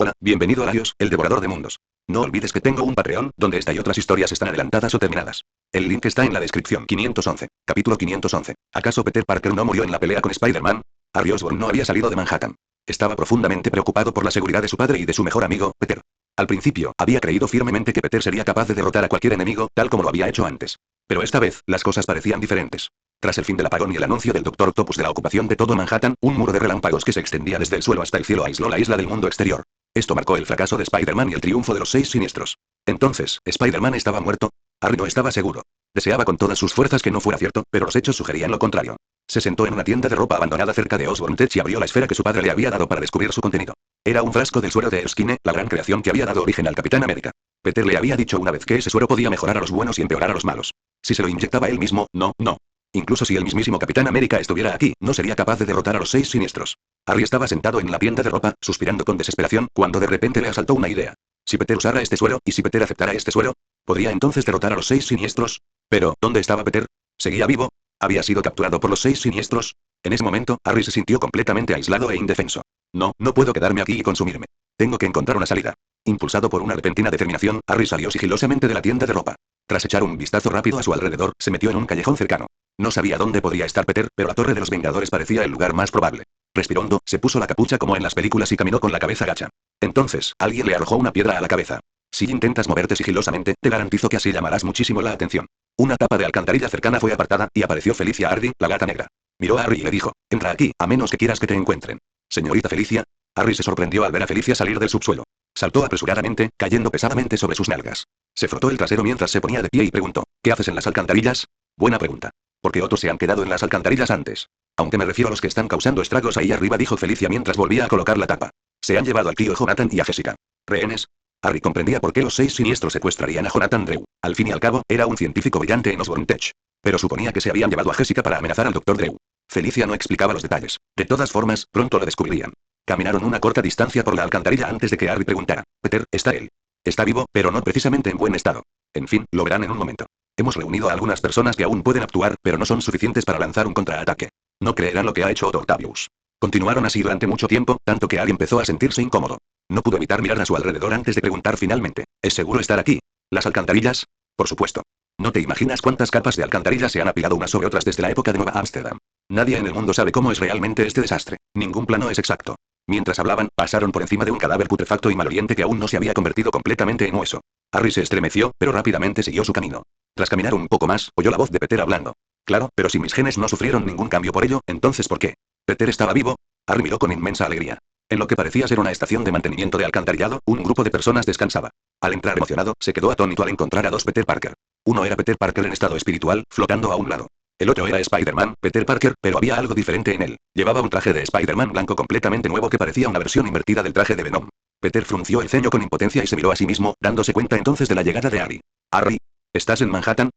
Hola, bienvenido a Larios, el devorador de mundos. No olvides que tengo un Patreon, donde esta y otras historias están adelantadas o terminadas. El link está en la descripción. 511. Capítulo 511. ¿Acaso Peter Parker no murió en la pelea con Spider-Man? Harry Osborn no había salido de Manhattan. Estaba profundamente preocupado por la seguridad de su padre y de su mejor amigo, Peter. Al principio, había creído firmemente que Peter sería capaz de derrotar a cualquier enemigo, tal como lo había hecho antes. Pero esta vez, las cosas parecían diferentes. Tras el fin del apagón y el anuncio del Dr. Octopus de la ocupación de todo Manhattan, un muro de relámpagos que se extendía desde el suelo hasta el cielo aisló la isla del mundo exterior. Esto marcó el fracaso de Spider-Man y el triunfo de los 6 siniestros. Entonces, ¿Spider-Man estaba muerto? Harry no estaba seguro. Deseaba con todas sus fuerzas que no fuera cierto, pero los hechos sugerían lo contrario. Se sentó en una tienda de ropa abandonada cerca de Osborn Tech y abrió la esfera que su padre le había dado para descubrir su contenido. Era un frasco del suero de Erskine, la gran creación que había dado origen al Capitán América. Peter le había dicho una vez que ese suero podía mejorar a los buenos y empeorar a los malos. Si se lo inyectaba él mismo, no. Incluso si el mismísimo Capitán América estuviera aquí, no sería capaz de derrotar a los 6 siniestros. Harry estaba sentado en la tienda de ropa, suspirando con desesperación, cuando de repente le asaltó una idea. Si Peter usara este suero, y si Peter aceptara este suero, ¿podría entonces derrotar a los 6 siniestros? Pero, ¿dónde estaba Peter? ¿Seguía vivo? ¿Había sido capturado por los 6 siniestros? En ese momento, Harry se sintió completamente aislado e indefenso. No puedo quedarme aquí y consumirme. Tengo que encontrar una salida. Impulsado por una repentina determinación, Harry salió sigilosamente de la tienda de ropa. Tras echar un vistazo rápido a su alrededor, se metió en un callejón cercano. No sabía dónde podría estar Peter, pero la Torre de los Vengadores parecía el lugar más probable. Respiró hondo, se puso la capucha como en las películas y caminó con la cabeza gacha. Entonces, alguien le arrojó una piedra a la cabeza. Si intentas moverte sigilosamente, te garantizo que así llamarás muchísimo la atención. Una tapa de alcantarilla cercana fue apartada, y apareció Felicia Hardy, la gata negra. Miró a Harry y le dijo, entra aquí, a menos que quieras que te encuentren. Señorita Felicia. Harry se sorprendió al ver a Felicia salir del subsuelo. Saltó apresuradamente, cayendo pesadamente sobre sus nalgas. Se frotó el trasero mientras se ponía de pie y preguntó, ¿qué haces en las alcantarillas? Buena pregunta. ¿Por qué otros se han quedado en las alcantarillas antes? Aunque me refiero a los que están causando estragos ahí arriba, dijo Felicia mientras volvía a colocar la tapa. Se han llevado al tío Jonathan y a Jessica. ¿Rehenes? Harry comprendía por qué los 6 siniestros secuestrarían a Jonathan Drew. Al fin y al cabo, era un científico brillante en Osborn Tech. Pero suponía que se habían llevado a Jessica para amenazar al Dr. Drew. Felicia no explicaba los detalles. De todas formas, pronto lo descubrirían. Caminaron una corta distancia por la alcantarilla antes de que Harry preguntara, Peter, ¿está él? Está vivo, pero no precisamente en buen estado. En fin, lo verán en un momento. Hemos reunido a algunas personas que aún pueden actuar, pero no son suficientes para lanzar un contraataque. No creerán lo que ha hecho Otto Octavius. Continuaron así durante mucho tiempo, tanto que Harry empezó a sentirse incómodo. No pudo evitar mirar a su alrededor antes de preguntar finalmente, ¿es seguro estar aquí? ¿Las alcantarillas? Por supuesto. No te imaginas cuántas capas de alcantarillas se han apilado unas sobre otras desde la época de Nueva Ámsterdam. Nadie en el mundo sabe cómo es realmente este desastre. Ningún plano es exacto. Mientras hablaban, pasaron por encima de un cadáver putrefacto y maloliente que aún no se había convertido completamente en hueso. Harry se estremeció, pero rápidamente siguió su camino. Tras caminar un poco más, oyó la voz de Peter hablando. Claro, pero si mis genes no sufrieron ningún cambio por ello, entonces ¿por qué? ¿Peter estaba vivo? Harry miró con inmensa alegría. En lo que parecía ser una estación de mantenimiento de alcantarillado, un grupo de personas descansaba. Al entrar emocionado, se quedó atónito al encontrar a 2 Peter Parker. Uno era Peter Parker en estado espiritual, flotando a un lado. El otro era Spider-Man, Peter Parker, pero había algo diferente en él. Llevaba un traje de Spider-Man blanco completamente nuevo que parecía una versión invertida del traje de Venom. Peter frunció el ceño con impotencia y se miró a sí mismo, dándose cuenta entonces de la llegada de Harry. Harry, ¿estás en Manhattan?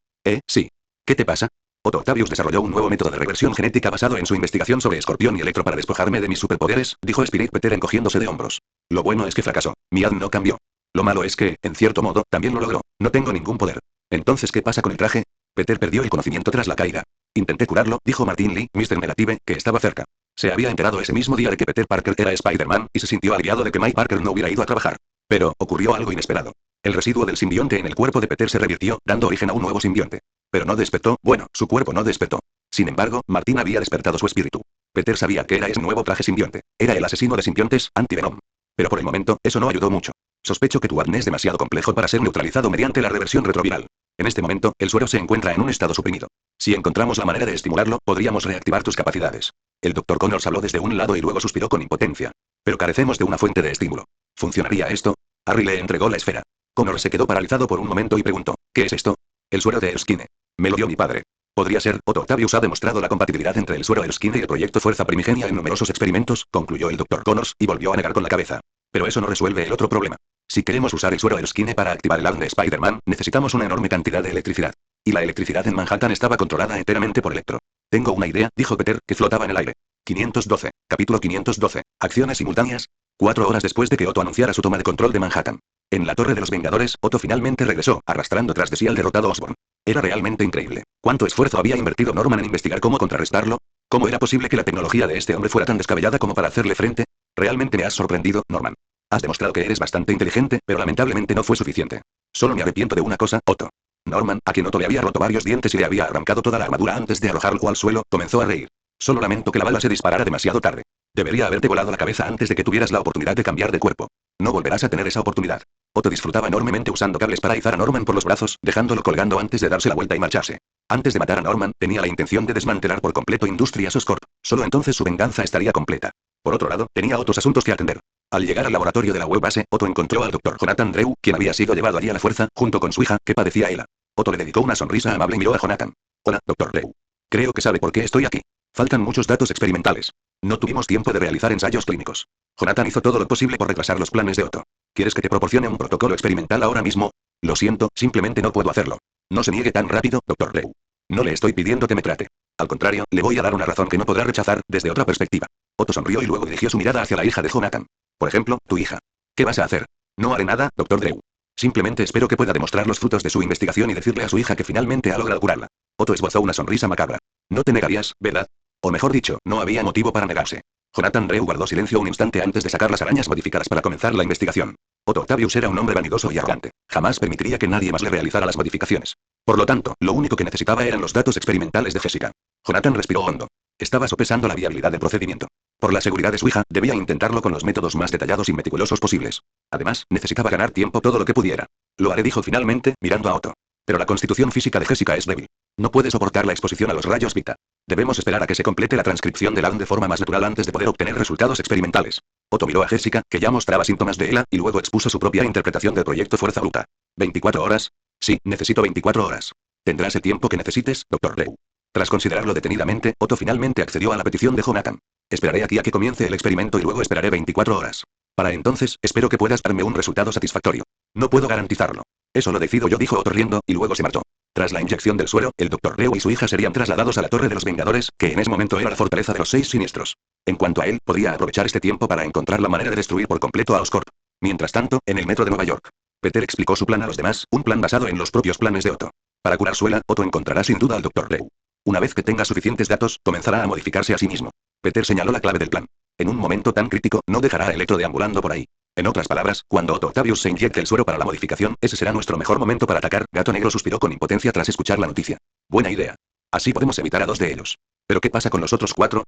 Sí. ¿Qué te pasa? Otto Octavius desarrolló un nuevo método de reversión genética basado en su investigación sobre Escorpión y Electro para despojarme de mis superpoderes, dijo Spirit Peter encogiéndose de hombros. Lo bueno es que fracasó. Mi ADN no cambió. Lo malo es que, en cierto modo, también lo logró. No tengo ningún poder. Entonces, ¿qué pasa con el traje? Peter perdió el conocimiento tras la caída. Intenté curarlo, dijo Martin Lee, Mr. Negative, que estaba cerca. Se había enterado ese mismo día de que Peter Parker era Spider-Man, y se sintió aliviado de que Mike Parker no hubiera ido a trabajar. Pero, ocurrió algo inesperado. El residuo del simbionte en el cuerpo de Peter se revirtió, dando origen a un nuevo simbionte. Pero no despertó, bueno, su cuerpo no despertó. Sin embargo, Martin había despertado su espíritu. Peter sabía que era ese nuevo traje simbionte. Era el asesino de simbiontes, Anti-Venom. Pero por el momento, eso no ayudó mucho. Sospecho que tu ADN es demasiado complejo para ser neutralizado mediante la reversión retroviral. En este momento, el suero se encuentra en un estado suprimido. Si encontramos la manera de estimularlo, podríamos reactivar tus capacidades. El Dr. Connors habló desde un lado y luego suspiró con impotencia. Pero carecemos de una fuente de estímulo. ¿Funcionaría esto? Harry le entregó la esfera. Connors se quedó paralizado por un momento y preguntó, ¿qué es esto? El suero de Erskine. Me lo dio mi padre. Podría ser, Otto Octavius ha demostrado la compatibilidad entre el suero Erskine y el proyecto Fuerza Primigenia en numerosos experimentos, concluyó el Dr. Connors, y volvió a negar con la cabeza. Pero eso no resuelve el otro problema. Si queremos usar el suero Erskine para activar el ADN de Spider-Man, necesitamos una enorme cantidad de electricidad. Y la electricidad en Manhattan estaba controlada enteramente por Electro. Tengo una idea, dijo Peter, que flotaba en el aire. 512. Capítulo 512. Acciones simultáneas. 4 horas después de que Otto anunciara su toma de control de Manhattan. En la Torre de los Vengadores, Otto finalmente regresó, arrastrando tras de sí al derrotado Osborn. Era realmente increíble. ¿Cuánto esfuerzo había invertido Norman en investigar cómo contrarrestarlo? ¿Cómo era posible que la tecnología de este hombre fuera tan descabellada como para hacerle frente? Realmente me has sorprendido, Norman. Has demostrado que eres bastante inteligente, pero lamentablemente no fue suficiente. Solo me arrepiento de una cosa, Otto. Norman, a quien Otto le había roto varios dientes y le había arrancado toda la armadura antes de arrojarlo al suelo, comenzó a reír. Solo lamento que la bala se disparara demasiado tarde. Debería haberte volado la cabeza antes de que tuvieras la oportunidad de cambiar de cuerpo. No volverás a tener esa oportunidad. Otto disfrutaba enormemente usando cables para izar a Norman por los brazos, dejándolo colgando antes de darse la vuelta y marcharse. Antes de matar a Norman, tenía la intención de desmantelar por completo Industrias Oscorp. Solo entonces su venganza estaría completa. Por otro lado, tenía otros asuntos que atender. Al llegar al laboratorio de la web base, Otto encontró al Dr. Jonathan Drew, quien había sido llevado allí a la fuerza, junto con su hija, que padecía ELA. Otto le dedicó una sonrisa amable y miró a Jonathan. Hola, Dr. Drew. Creo que sabe por qué estoy aquí. Faltan muchos datos experimentales. No tuvimos tiempo de realizar ensayos clínicos. Jonathan hizo todo lo posible por retrasar los planes de Otto. ¿Quieres que te proporcione un protocolo experimental ahora mismo? Lo siento, simplemente no puedo hacerlo. No se niegue tan rápido, Dr. Drew. No le estoy pidiendo que me trate. Al contrario, le voy a dar una razón que no podrá rechazar, desde otra perspectiva. Otto sonrió y luego dirigió su mirada hacia la hija de Jonathan. Por ejemplo, tu hija. ¿Qué vas a hacer? No haré nada, Dr. Drew. Simplemente espero que pueda demostrar los frutos de su investigación y decirle a su hija que finalmente ha logrado curarla. Otto esbozó una sonrisa macabra. No te negarías, ¿verdad? O mejor dicho, no había motivo para negarse. Jonathan Drew guardó silencio un instante antes de sacar las arañas modificadas para comenzar la investigación. Otto Octavius era un hombre vanidoso y arrogante. Jamás permitiría que nadie más le realizara las modificaciones. Por lo tanto, lo único que necesitaba eran los datos experimentales de Jessica. Jonathan respiró hondo. Estaba sopesando la viabilidad del procedimiento. Por la seguridad de su hija, debía intentarlo con los métodos más detallados y meticulosos posibles. Además, necesitaba ganar tiempo todo lo que pudiera. Lo haré, dijo finalmente, mirando a Otto. Pero la constitución física de Jessica es débil. No puede soportar la exposición a los rayos beta. Debemos esperar a que se complete la transcripción del ADN de forma más natural antes de poder obtener resultados experimentales. Otto miró a Jessica, que ya mostraba síntomas de ELA, y luego expuso su propia interpretación del proyecto Fuerza Bruta. ¿24 horas? Sí, necesito 24 horas. Tendrás el tiempo que necesites, Dr. Drew. Tras considerarlo detenidamente, Otto finalmente accedió a la petición de Jonathan. Esperaré aquí a que comience el experimento y luego esperaré 24 horas. Para entonces, espero que puedas darme un resultado satisfactorio. No puedo garantizarlo. Eso lo decido yo, dijo Otto riendo, y luego se marchó. Tras la inyección del suero, el Dr. Drew y su hija serían trasladados a la Torre de los Vengadores, que en ese momento era la fortaleza de los 6 siniestros. En cuanto a él, podría aprovechar este tiempo para encontrar la manera de destruir por completo a Oscorp. Mientras tanto, en el metro de Nueva York, Peter explicó su plan a los demás, un plan basado en los propios planes de Otto. Para curar su ELA, Otto encontrará sin duda al Dr. Drew. Una vez que tenga suficientes datos, comenzará a modificarse a sí mismo. Peter señaló la clave del plan. En un momento tan crítico, no dejará a Electro deambulando por ahí. En otras palabras, cuando Otto Octavius se inyecte el suero para la modificación, ese será nuestro mejor momento para atacar. Gato Negro suspiró con impotencia tras escuchar la noticia. Buena idea. Así podemos evitar a 2 de ellos. ¿Pero qué pasa con los otros 4?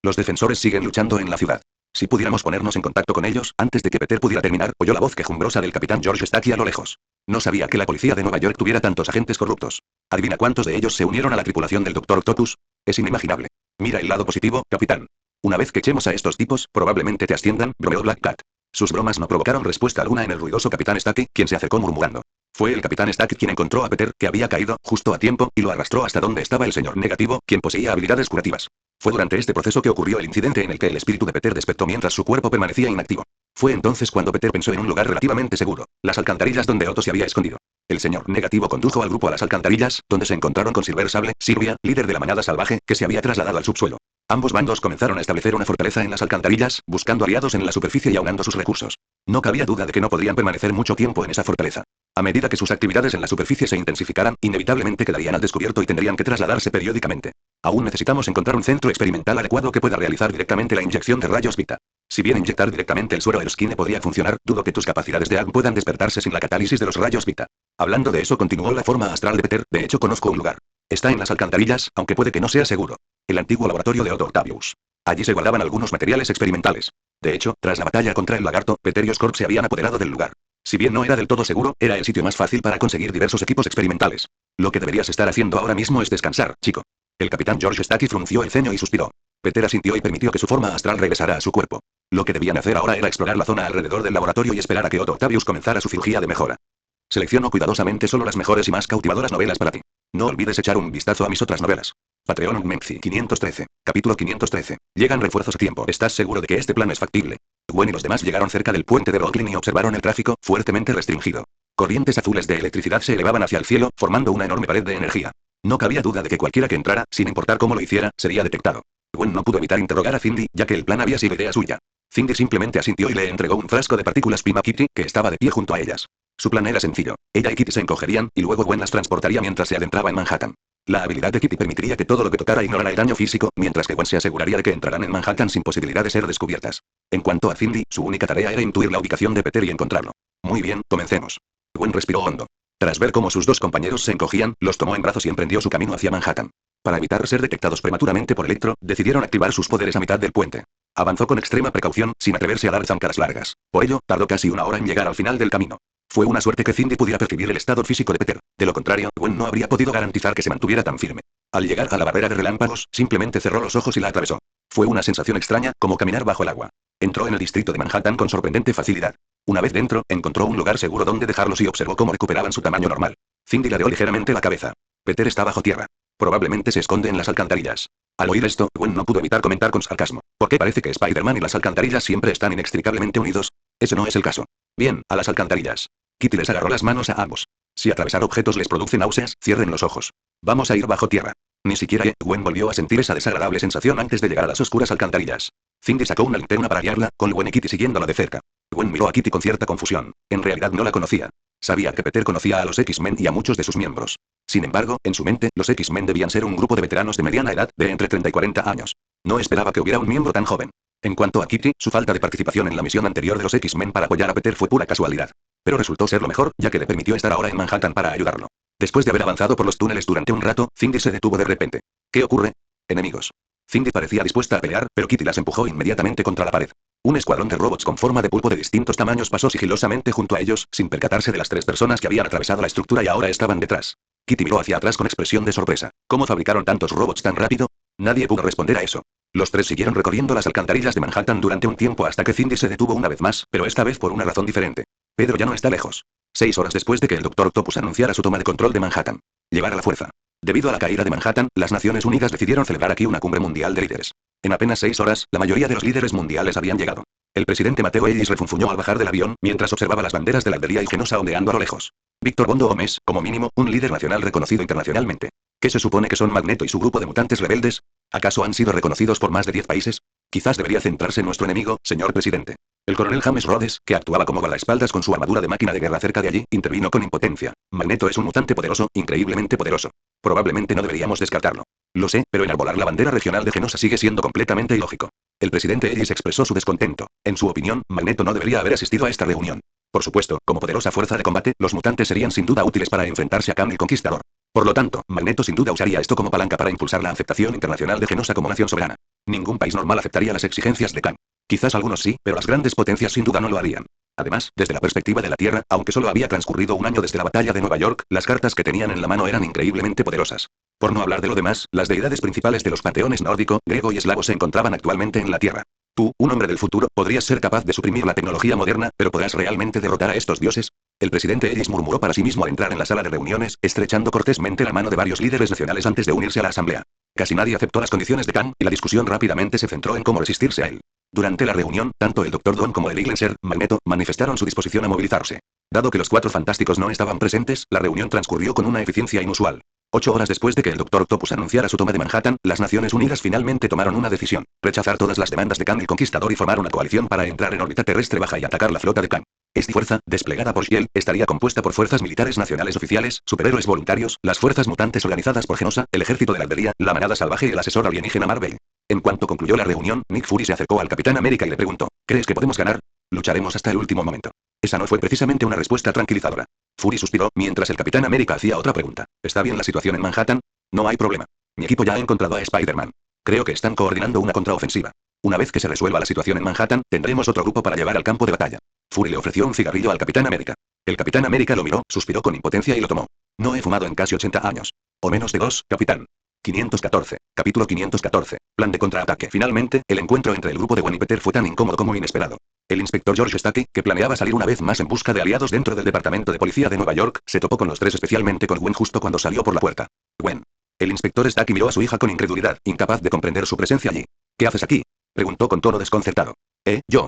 Los defensores siguen luchando en la ciudad. Si pudiéramos ponernos en contacto con ellos, antes de que Peter pudiera terminar, oyó la voz quejumbrosa del capitán George Stacky a lo lejos. No sabía que la policía de Nueva York tuviera tantos agentes corruptos. ¿Adivina cuántos de ellos se unieron a la tripulación del Dr. Octopus? Es inimaginable. Mira el lado positivo, capitán. Una vez que echemos a estos tipos, probablemente te asciendan, bromeó Black Cat. Sus bromas no provocaron respuesta alguna en el ruidoso capitán Stacky, quien se acercó murmurando. Fue el capitán Stacky quien encontró a Peter, que había caído, justo a tiempo, y lo arrastró hasta donde estaba el señor Negativo, quien poseía habilidades curativas. Fue durante este proceso que ocurrió el incidente en el que el espíritu de Peter despertó mientras su cuerpo permanecía inactivo. Fue entonces cuando Peter pensó en un lugar relativamente seguro, las alcantarillas donde Otto se había escondido. El señor Negativo condujo al grupo a las alcantarillas, donde se encontraron con Silver Sable, Sylvia, líder de la manada salvaje, que se había trasladado al subsuelo. Ambos bandos comenzaron a establecer una fortaleza en las alcantarillas, buscando aliados en la superficie y ahogando sus recursos. No cabía duda de que no podrían permanecer mucho tiempo en esa fortaleza. A medida que sus actividades en la superficie se intensificaran, inevitablemente quedarían al descubierto y tendrían que trasladarse periódicamente. Aún necesitamos encontrar un centro experimental adecuado que pueda realizar directamente la inyección de rayos Vita. Si bien inyectar directamente el suero Erskine podría funcionar, dudo que tus capacidades de AG puedan despertarse sin la catálisis de los rayos Vita. Hablando de eso, continuó la forma astral de Peter. De hecho, conozco un lugar. Está en las alcantarillas, aunque puede que no sea seguro. El antiguo laboratorio de Otto Octavius. Allí se guardaban algunos materiales experimentales. De hecho, tras la batalla contra el lagarto, Peter y Oscorp se habían apoderado del lugar. Si bien no era del todo seguro, era el sitio más fácil para conseguir diversos equipos experimentales. Lo que deberías estar haciendo ahora mismo es descansar, chico. El capitán George Stacky frunció el ceño y suspiró. Peter asintió y permitió que su forma astral regresara a su cuerpo. Lo que debían hacer ahora era explorar la zona alrededor del laboratorio y esperar a que Otto Octavius comenzara su cirugía de mejora. Selecciono cuidadosamente solo las mejores y más cautivadoras novelas para ti. No olvides echar un vistazo a mis otras novelas. Patreon Menzi 513. Capítulo 513. Llegan refuerzos a tiempo. ¿Estás seguro de que este plan es factible? Gwen y los demás llegaron cerca del puente de Brooklyn y observaron el tráfico, fuertemente restringido. Corrientes azules de electricidad se elevaban hacia el cielo, formando una enorme pared de energía. No cabía duda de que cualquiera que entrara, sin importar cómo lo hiciera, sería detectado. Gwen no pudo evitar interrogar a Cindy, ya que el plan había sido idea suya. Cindy simplemente asintió y le entregó un frasco de partículas Pima Kitty, que estaba de pie junto a ellas. Su plan era sencillo. Ella y Kitty se encogerían, y luego Gwen las transportaría mientras se adentraba en Manhattan. La habilidad de Kitty permitiría que todo lo que tocara ignorara el daño físico, mientras que Gwen se aseguraría de que entrarán en Manhattan sin posibilidad de ser descubiertas. En cuanto a Cindy, su única tarea era intuir la ubicación de Peter y encontrarlo. Muy bien, comencemos. Gwen respiró hondo. Tras ver cómo sus dos compañeros se encogían, los tomó en brazos y emprendió su camino hacia Manhattan. Para evitar ser detectados prematuramente por Electro, decidieron activar sus poderes a mitad del puente. Avanzó con extrema precaución, sin atreverse a dar zancadas largas. Por ello, tardó casi una hora en llegar al final del camino. Fue una suerte que Cindy pudiera percibir el estado físico de Peter. De lo contrario, Gwen no habría podido garantizar que se mantuviera tan firme. Al llegar a la barrera de relámpagos, simplemente cerró los ojos y la atravesó. Fue una sensación extraña, como caminar bajo el agua. Entró en el distrito de Manhattan con sorprendente facilidad. Una vez dentro, encontró un lugar seguro donde dejarlos y observó cómo recuperaban su tamaño normal. Cindy ladeó ligeramente la cabeza. Peter está bajo tierra. Probablemente se esconde en las alcantarillas. Al oír esto, Gwen no pudo evitar comentar con sarcasmo. ¿Por qué parece que Spider-Man y las alcantarillas siempre están inextricablemente unidos? Ese no es el caso. Bien, a las alcantarillas. Kitty les agarró las manos a ambos. Si atravesar objetos les produce náuseas, cierren los ojos. Vamos a ir bajo tierra. Ni siquiera Gwen volvió a sentir esa desagradable sensación antes de llegar a las oscuras alcantarillas. Cindy sacó una linterna para guiarla, con Gwen y Kitty siguiéndola de cerca. Gwen miró a Kitty con cierta confusión. En realidad no la conocía. Sabía que Peter conocía a los X-Men y a muchos de sus miembros. Sin embargo, en su mente, los X-Men debían ser un grupo de veteranos de mediana edad, de entre 30 y 40 años. No esperaba que hubiera un miembro tan joven. En cuanto a Kitty, su falta de participación en la misión anterior de los X-Men para apoyar a Peter fue pura casualidad. Pero resultó ser lo mejor, ya que le permitió estar ahora en Manhattan para ayudarlo. Después de haber avanzado por los túneles durante un rato, Cindy se detuvo de repente. ¿Qué ocurre? Enemigos. Cindy parecía dispuesta a pelear, pero Kitty las empujó inmediatamente contra la pared. Un escuadrón de robots con forma de pulpo de distintos tamaños pasó sigilosamente junto a ellos, sin percatarse de las 3 personas que habían atravesado la estructura y ahora estaban detrás. Kitty miró hacia atrás con expresión de sorpresa. ¿Cómo fabricaron tantos robots tan rápido? Nadie pudo responder a eso. Los 3 siguieron recorriendo las alcantarillas de Manhattan durante un tiempo hasta que Cindy se detuvo una vez más, pero esta vez por una razón diferente. Pedro ya no está lejos. 6 horas después de que el Dr. Octopus anunciara su toma de control de Manhattan. Llevar a la fuerza. Debido a la caída de Manhattan, las Naciones Unidas decidieron celebrar aquí una cumbre mundial de líderes. En apenas 6 horas, la mayoría de los líderes mundiales habían llegado. El presidente Mateo Ellis refunfuñó al bajar del avión, mientras observaba las banderas de la aldería y Genosa ondeando a lo lejos. Víctor Bondo Gómez, como mínimo, un líder nacional reconocido internacionalmente. ¿Qué se supone que son Magneto y su grupo de mutantes rebeldes? ¿Acaso han sido reconocidos por más de 10 países? Quizás debería centrarse en nuestro enemigo, señor presidente. El coronel James Rhodes, que actuaba como guardaespaldas con su armadura de máquina de guerra cerca de allí, intervino con impotencia. Magneto es un mutante poderoso, increíblemente poderoso. Probablemente no deberíamos descartarlo. Lo sé, pero enarbolar la bandera regional de Genosa sigue siendo completamente ilógico. El presidente Ellis expresó su descontento. En su opinión, Magneto no debería haber asistido a esta reunión. Por supuesto, como poderosa fuerza de combate, los mutantes serían sin duda útiles para enfrentarse a Kang el Conquistador. Por lo tanto, Magneto sin duda usaría esto como palanca para impulsar la aceptación internacional de Genosa como nación soberana. Ningún país normal aceptaría las exigencias de Kang. Quizás algunos sí, pero las grandes potencias sin duda no lo harían. Además, desde la perspectiva de la Tierra, aunque solo había transcurrido un año desde la batalla de Nueva York, las cartas que tenían en la mano eran increíblemente poderosas. Por no hablar de lo demás, las deidades principales de los panteones nórdico, griego y eslavo se encontraban actualmente en la Tierra. Tú, un hombre del futuro, podrías ser capaz de suprimir la tecnología moderna, pero ¿podrás realmente derrotar a estos dioses? El presidente Ellis murmuró para sí mismo al entrar en la sala de reuniones, estrechando cortésmente la mano de varios líderes nacionales antes de unirse a la asamblea. Casi nadie aceptó las condiciones de Kang, y la discusión rápidamente se centró en cómo resistirse a él. Durante la reunión, tanto el Dr. Doom como el Iglenser, Magneto, manifestaron su disposición a movilizarse. Dado que los 4 fantásticos no estaban presentes, la reunión transcurrió con una eficiencia inusual. 8 horas después de que el Dr. Octopus anunciara su toma de Manhattan, las Naciones Unidas finalmente tomaron una decisión: rechazar todas las demandas de Kang el Conquistador y formar una coalición para entrar en órbita terrestre baja y atacar la flota de Kang. Esta fuerza, desplegada por Shield, estaría compuesta por fuerzas militares nacionales oficiales, superhéroes voluntarios, las fuerzas mutantes organizadas por Genosa, el ejército de la aldería, la manada salvaje y el asesor alienígena Marvel. En cuanto concluyó la reunión, Nick Fury se acercó al Capitán América y le preguntó: ¿crees que podemos ganar? Lucharemos hasta el último momento. Esa no fue precisamente una respuesta tranquilizadora. Fury suspiró, mientras el Capitán América hacía otra pregunta. ¿Está bien la situación en Manhattan? No hay problema. Mi equipo ya ha encontrado a Spider-Man. Creo que están coordinando una contraofensiva. Una vez que se resuelva la situación en Manhattan, tendremos otro grupo para llevar al campo de batalla. Fury le ofreció un cigarrillo al Capitán América. El Capitán América lo miró, suspiró con impotencia y lo tomó. No he fumado en casi 80 años. O menos de 2, capitán. 514. Capítulo 514. Plan de contraataque. Finalmente, el encuentro entre el grupo de Gwen y Peter fue tan incómodo como inesperado. El inspector George Stacy, que planeaba salir una vez más en busca de aliados dentro del departamento de policía de Nueva York, se topó con los 3, especialmente con Gwen justo cuando salió por la puerta. Gwen. El inspector Stacy miró a su hija con incredulidad, incapaz de comprender su presencia allí. ¿Qué haces aquí?, preguntó con tono desconcertado.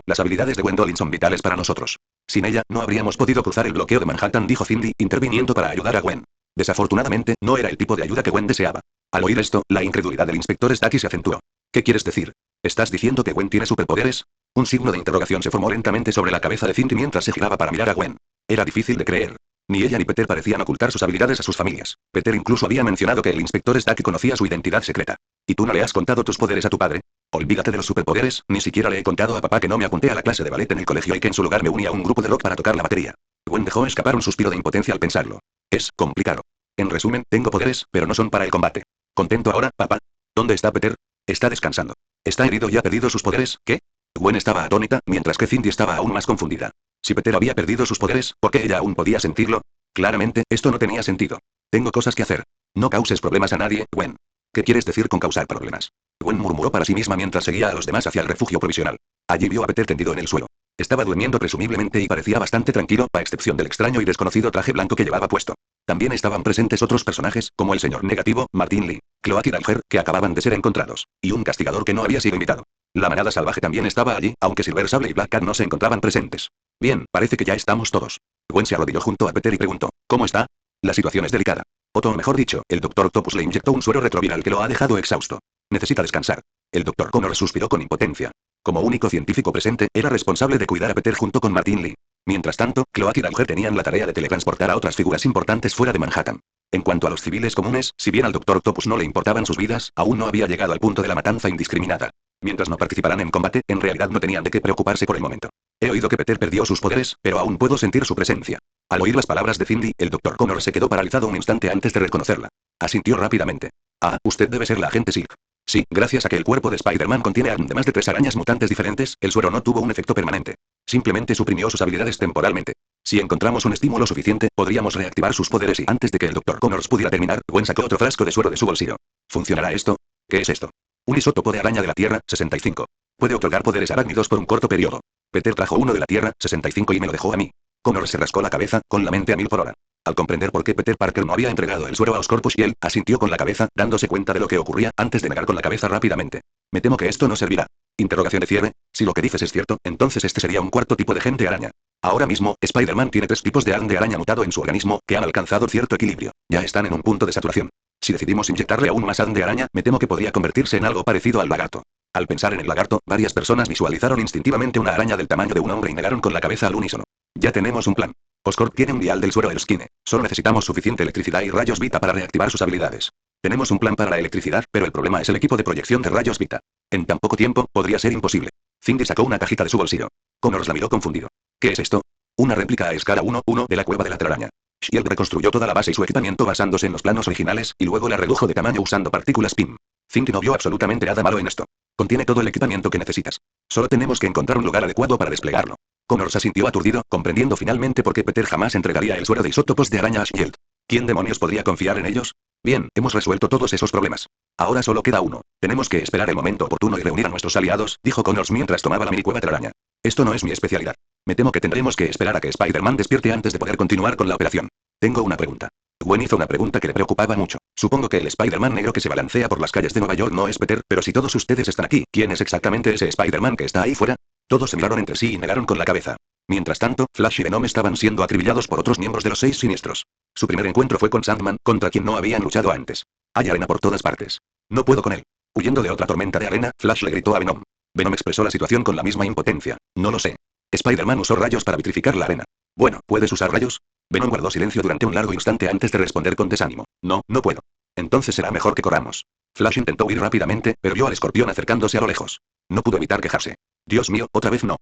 Las habilidades de Gwendolyn son vitales para nosotros. Sin ella, no habríamos podido cruzar el bloqueo de Manhattan, dijo Cindy, interviniendo para ayudar a Gwen. Desafortunadamente, no era el tipo de ayuda que Gwen deseaba. Al oír esto, la incredulidad del inspector Stacy se acentuó. ¿Qué quieres decir? ¿Estás diciendo que Gwen tiene superpoderes? Un signo de interrogación se formó lentamente sobre la cabeza de Cindy mientras se giraba para mirar a Gwen. Era difícil de creer. Ni ella ni Peter parecían ocultar sus habilidades a sus familias. Peter incluso había mencionado que el inspector Stack conocía su identidad secreta. ¿Y tú no le has contado tus poderes a tu padre? Olvídate de los superpoderes, ni siquiera le he contado a papá que no me apunté a la clase de ballet en el colegio y que en su lugar me uní a un grupo de rock para tocar la batería. Gwen dejó escapar un suspiro de impotencia al pensarlo. Es complicado. En resumen, tengo poderes, pero no son para el combate. ¿Contento ahora, papá? ¿Dónde está Peter? Está descansando. ¿Está herido y ha perdido sus poderes? ¿Qué? Gwen estaba atónita, mientras que Cindy estaba aún más confundida. Si Peter había perdido sus poderes, ¿por qué ella aún podía sentirlo? Claramente, esto no tenía sentido. Tengo cosas que hacer. No causes problemas a nadie, Gwen. ¿Qué quieres decir con causar problemas? Gwen murmuró para sí misma mientras seguía a los demás hacia el refugio provisional. Allí vio a Peter tendido en el suelo. Estaba durmiendo presumiblemente y parecía bastante tranquilo, a excepción del extraño y desconocido traje blanco que llevaba puesto. También estaban presentes otros personajes, como el señor negativo, Martin Lee, Cloak y Dalger, que acababan de ser encontrados, y un castigador que no había sido invitado. La manada salvaje también estaba allí, aunque Silver Sable y Black Cat no se encontraban presentes. Bien, parece que ya estamos todos. Gwen se arrodilló junto a Peter y preguntó, ¿cómo está? La situación es delicada. O mejor dicho, el Dr. Octopus le inyectó un suero retroviral que lo ha dejado exhausto. Necesita descansar. El Dr. Connor suspiró con impotencia. Como único científico presente, era responsable de cuidar a Peter junto con Martin Lee. Mientras tanto, Cloak y Dalger tenían la tarea de teletransportar a otras figuras importantes fuera de Manhattan. En cuanto a los civiles comunes, si bien al Dr. Octopus no le importaban sus vidas, aún no había llegado al punto de la matanza indiscriminada. Mientras no participaran en combate, en realidad no tenían de qué preocuparse por el momento. He oído que Peter perdió sus poderes, pero aún puedo sentir su presencia. Al oír las palabras de Cindy, el Dr. Connor se quedó paralizado un instante antes de reconocerla. Asintió rápidamente. Ah, usted debe ser la agente Silk. Sí, gracias a que el cuerpo de Spider-Man contiene de más de 3 arañas mutantes diferentes, el suero no tuvo un efecto permanente. Simplemente suprimió sus habilidades temporalmente. Si encontramos un estímulo suficiente, podríamos reactivar sus poderes y antes de que el Dr. Connors pudiera terminar, Gwen sacó otro frasco de suero de su bolsillo. ¿Funcionará esto? ¿Qué es esto? Un isótopo de araña de la Tierra, 65. Puede otorgar poderes arácnidos por un corto periodo. Peter trajo uno de la Tierra, 65 y me lo dejó a mí. Connor se rascó la cabeza, con la mente a 1000 por hora. Al comprender por qué Peter Parker no había entregado el suero a Oscorpus y él, asintió con la cabeza, dándose cuenta de lo que ocurría, antes de negar con la cabeza rápidamente. Me temo que esto no servirá. Interrogación de cierre. Si lo que dices es cierto, entonces este sería un cuarto tipo de gente araña. Ahora mismo, Spider-Man tiene 3 tipos de ADN de araña mutado en su organismo, que han alcanzado cierto equilibrio. Ya están en un punto de saturación. Si decidimos inyectarle aún más ADN de araña, me temo que podría convertirse en algo parecido al lagarto. Al pensar en el lagarto, varias personas visualizaron instintivamente una araña del tamaño de un hombre y negaron con la cabeza al unísono. Ya tenemos un plan. Oscorp tiene un vial del suero Erskine. Solo necesitamos suficiente electricidad y rayos Vita para reactivar sus habilidades. Tenemos un plan para la electricidad, pero el problema es el equipo de proyección de rayos Vita. En tan poco tiempo, podría ser imposible. Cindy sacó una cajita de su bolsillo. Connors la miró confundido. ¿Qué es esto? Una réplica a escala 1-1 de la cueva de la telaraña. Shield reconstruyó toda la base y su equipamiento basándose en los planos originales, y luego la redujo de tamaño usando partículas PIM. Cindy no vio absolutamente nada malo en esto. Contiene todo el equipamiento que necesitas. Solo tenemos que encontrar un lugar adecuado para desplegarlo. Connors asintió aturdido, comprendiendo finalmente por qué Peter jamás entregaría el suero de isótopos de araña a Shield. ¿Quién demonios podría confiar en ellos? Bien, hemos resuelto todos esos problemas. Ahora solo queda uno. Tenemos que esperar el momento oportuno y reunir a nuestros aliados, dijo Connors mientras tomaba la minicueva telaraña. Esto no es mi especialidad. Me temo que tendremos que esperar a que Spider-Man despierte antes de poder continuar con la operación. Tengo una pregunta. Gwen hizo una pregunta que le preocupaba mucho. Supongo que el Spider-Man negro que se balancea por las calles de Nueva York no es Peter, pero si todos ustedes están aquí, ¿quién es exactamente ese Spider-Man que está ahí fuera? Todos se miraron entre sí y negaron con la cabeza. Mientras tanto, Flash y Venom estaban siendo acribillados por otros miembros de los 6 siniestros. Su primer encuentro fue con Sandman, contra quien no habían luchado antes. Hay arena por todas partes. No puedo con él. Huyendo de otra tormenta de arena, Flash le gritó a Venom. Venom expresó la situación con la misma impotencia. No lo sé. Spider-Man usó rayos para vitrificar la arena. Bueno, ¿puedes usar rayos? Venom guardó silencio durante un largo instante antes de responder con desánimo. No, no puedo. Entonces será mejor que corramos. Flash intentó huir rápidamente, pero vio al escorpión acercándose a lo lejos. No pudo evitar quejarse. Dios mío, otra vez no.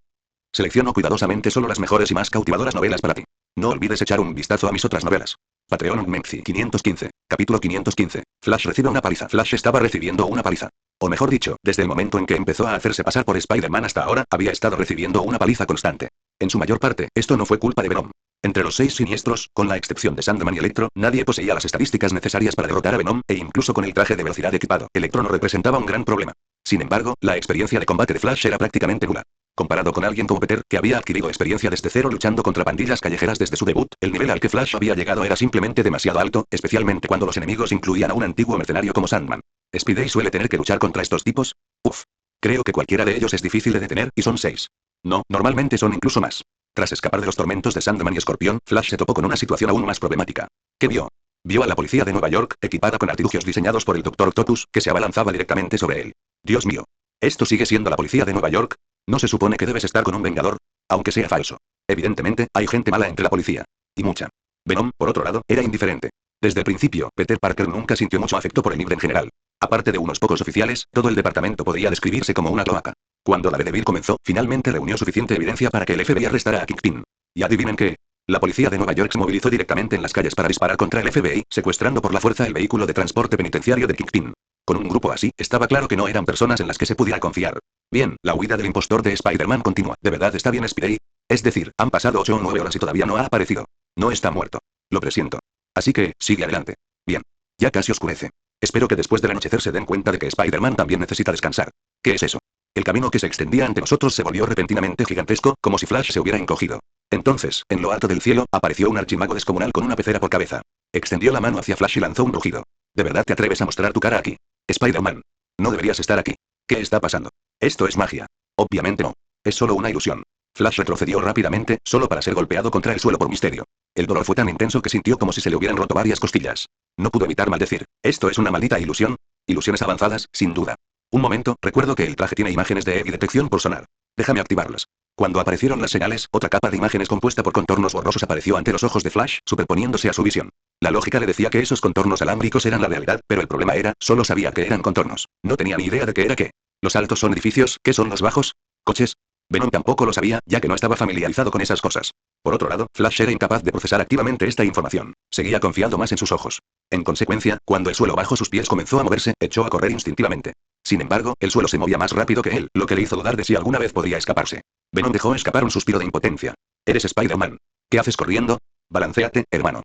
Selecciono cuidadosamente solo las mejores y más cautivadoras novelas para ti. No olvides echar un vistazo a mis otras novelas. Patreon Menzi 515, capítulo 515. Flash recibe una paliza. Flash estaba recibiendo una paliza. O mejor dicho, desde el momento en que empezó a hacerse pasar por Spider-Man hasta ahora, había estado recibiendo una paliza constante. En su mayor parte, esto no fue culpa de Venom. Entre los 6 siniestros, con la excepción de Sandman y Electro, nadie poseía las estadísticas necesarias para derrotar a Venom, e incluso con el traje de velocidad equipado, Electro no representaba un gran problema. Sin embargo, la experiencia de combate de Flash era prácticamente nula. Comparado con alguien como Peter, que había adquirido experiencia desde cero luchando contra pandillas callejeras desde su debut, el nivel al que Flash había llegado era simplemente demasiado alto, especialmente cuando los enemigos incluían a un antiguo mercenario como Sandman. ¿Spidey suele tener que luchar contra estos tipos? Uf. Creo que cualquiera de ellos es difícil de detener, y son 6. No, normalmente son incluso más. Tras escapar de los tormentos de Sandman y Escorpión, Flash se topó con una situación aún más problemática. ¿Qué vio? Vio a la policía de Nueva York, equipada con artilugios diseñados por el Dr. Octopus, que se abalanzaba directamente sobre él. Dios mío. ¿Esto sigue siendo la policía de Nueva York? ¿No se supone que debes estar con un vengador? Aunque sea falso. Evidentemente, hay gente mala entre la policía. Y mucha. Venom, por otro lado, era indiferente. Desde el principio, Peter Parker nunca sintió mucho afecto por el libro en general. Aparte de unos pocos oficiales, todo el departamento podría describirse como una cloaca. Cuando la Daredevil comenzó, finalmente reunió suficiente evidencia para que el FBI arrestara a Kingpin. Y adivinen qué. La policía de Nueva York se movilizó directamente en las calles para disparar contra el FBI, secuestrando por la fuerza el vehículo de transporte penitenciario de Kingpin. Con un grupo así, estaba claro que no eran personas en las que se pudiera confiar. Bien, la huida del impostor de Spider-Man continúa. ¿De verdad está bien Spidey? Es decir, han pasado 8 o 9 horas y todavía no ha aparecido. No está muerto. Lo presiento. Así que, sigue adelante. Bien. Ya casi oscurece. Espero que después del anochecer se den cuenta de que Spider-Man también necesita descansar. ¿Qué es eso? El camino que se extendía ante nosotros se volvió repentinamente gigantesco, como si Flash se hubiera encogido. Entonces, en lo alto del cielo, apareció un archimago descomunal con una pecera por cabeza. Extendió la mano hacia Flash y lanzó un rugido. ¿De verdad te atreves a mostrar tu cara aquí? Spider-Man. No deberías estar aquí. ¿Qué está pasando? Esto es magia. Obviamente no. Es solo una ilusión. Flash retrocedió rápidamente, solo para ser golpeado contra el suelo por Misterio. El dolor fue tan intenso que sintió como si se le hubieran roto varias costillas. No pudo evitar maldecir. ¿Esto es una maldita ilusión? Ilusiones avanzadas, sin duda. Un momento, recuerdo que el traje tiene imágenes de y detección por sonar. Déjame activarlas. Cuando aparecieron las señales, otra capa de imágenes compuesta por contornos borrosos apareció ante los ojos de Flash, superponiéndose a su visión. La lógica le decía que esos contornos alámbricos eran la realidad, pero el problema era, solo sabía que eran contornos. No tenía ni idea de qué era qué. ¿Los altos son edificios? ¿Qué son los bajos? ¿Coches? Venom tampoco lo sabía, ya que no estaba familiarizado con esas cosas. Por otro lado, Flash era incapaz de procesar activamente esta información. Seguía confiando más en sus ojos. En consecuencia, cuando el suelo bajo sus pies comenzó a moverse, echó a correr instintivamente. Sin embargo, el suelo se movía más rápido que él, lo que le hizo dudar de si alguna vez podría escaparse. Venom dejó escapar un suspiro de impotencia. ¿Eres Spider-Man? ¿Qué haces corriendo? Balanceate, hermano.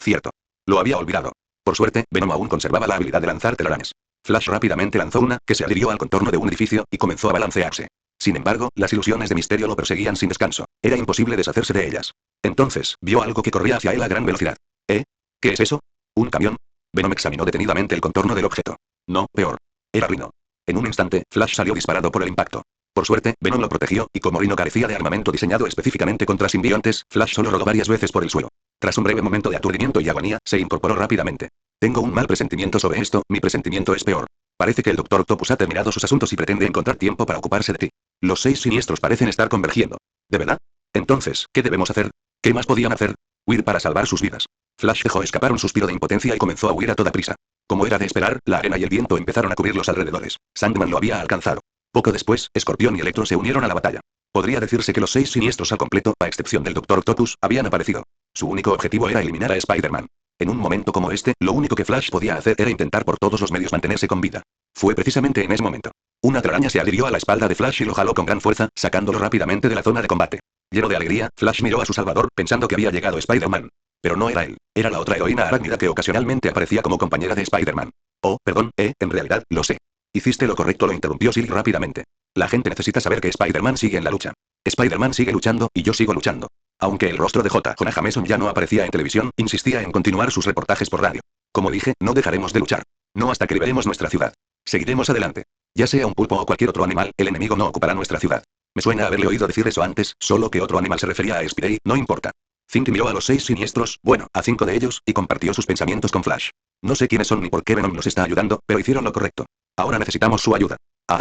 Cierto. Lo había olvidado. Por suerte, Venom aún conservaba la habilidad de lanzar telarañas. Flash rápidamente lanzó una, que se adhirió al contorno de un edificio, y comenzó a balancearse. Sin embargo, las ilusiones de Misterio lo perseguían sin descanso. Era imposible deshacerse de ellas. Entonces, vio algo que corría hacia él a gran velocidad. ¿Eh? ¿Qué es eso? ¿Un camión? Venom examinó detenidamente el contorno del objeto. No, peor. Era Rhino. En un instante, Flash salió disparado por el impacto. Por suerte, Venom lo protegió, y como Rhino carecía de armamento diseñado específicamente contra simbiontes, Flash solo rodó varias veces por el suelo. Tras un breve momento de aturdimiento y agonía, se incorporó rápidamente. Tengo un mal presentimiento sobre esto, mi presentimiento es peor. Parece que el Dr. Octopus ha terminado sus asuntos y pretende encontrar tiempo para ocuparse de ti. Los 6 siniestros parecen estar convergiendo. ¿De verdad? Entonces, ¿qué debemos hacer? ¿Qué más podían hacer? Huir para salvar sus vidas. Flash dejó escapar un suspiro de impotencia y comenzó a huir a toda prisa. Como era de esperar, la arena y el viento empezaron a cubrir los alrededores. Sandman lo había alcanzado. Poco después, Escorpión y Electro se unieron a la batalla. Podría decirse que los 6 siniestros al completo, a excepción del Dr. Octopus, habían aparecido. Su único objetivo era eliminar a Spider-Man. En un momento como este, lo único que Flash podía hacer era intentar por todos los medios mantenerse con vida. Fue precisamente en ese momento. Una telaraña se adhirió a la espalda de Flash y lo jaló con gran fuerza, sacándolo rápidamente de la zona de combate. Lleno de alegría, Flash miró a su salvador, pensando que había llegado Spider-Man. Pero no era él. Era la otra heroína arácnida que ocasionalmente aparecía como compañera de Spider-Man. Oh, perdón, en realidad, lo sé. Hiciste lo correcto, lo interrumpió Silk rápidamente. La gente necesita saber que Spider-Man sigue en la lucha. Spider-Man sigue luchando, y yo sigo luchando. Aunque el rostro de J. Jonah Jameson ya no aparecía en televisión, insistía en continuar sus reportajes por radio. Como dije, no dejaremos de luchar. No hasta que liberemos nuestra ciudad. Seguiremos adelante. Ya sea un pulpo o cualquier otro animal, el enemigo no ocupará nuestra ciudad. Me suena haberle oído decir eso antes, solo que otro animal se refería a Spidey, no importa. Fink miró a los 6 siniestros, bueno, a 5 de ellos, y compartió sus pensamientos con Flash. No sé quiénes son ni por qué Venom nos está ayudando, pero hicieron lo correcto. Ahora necesitamos su ayuda.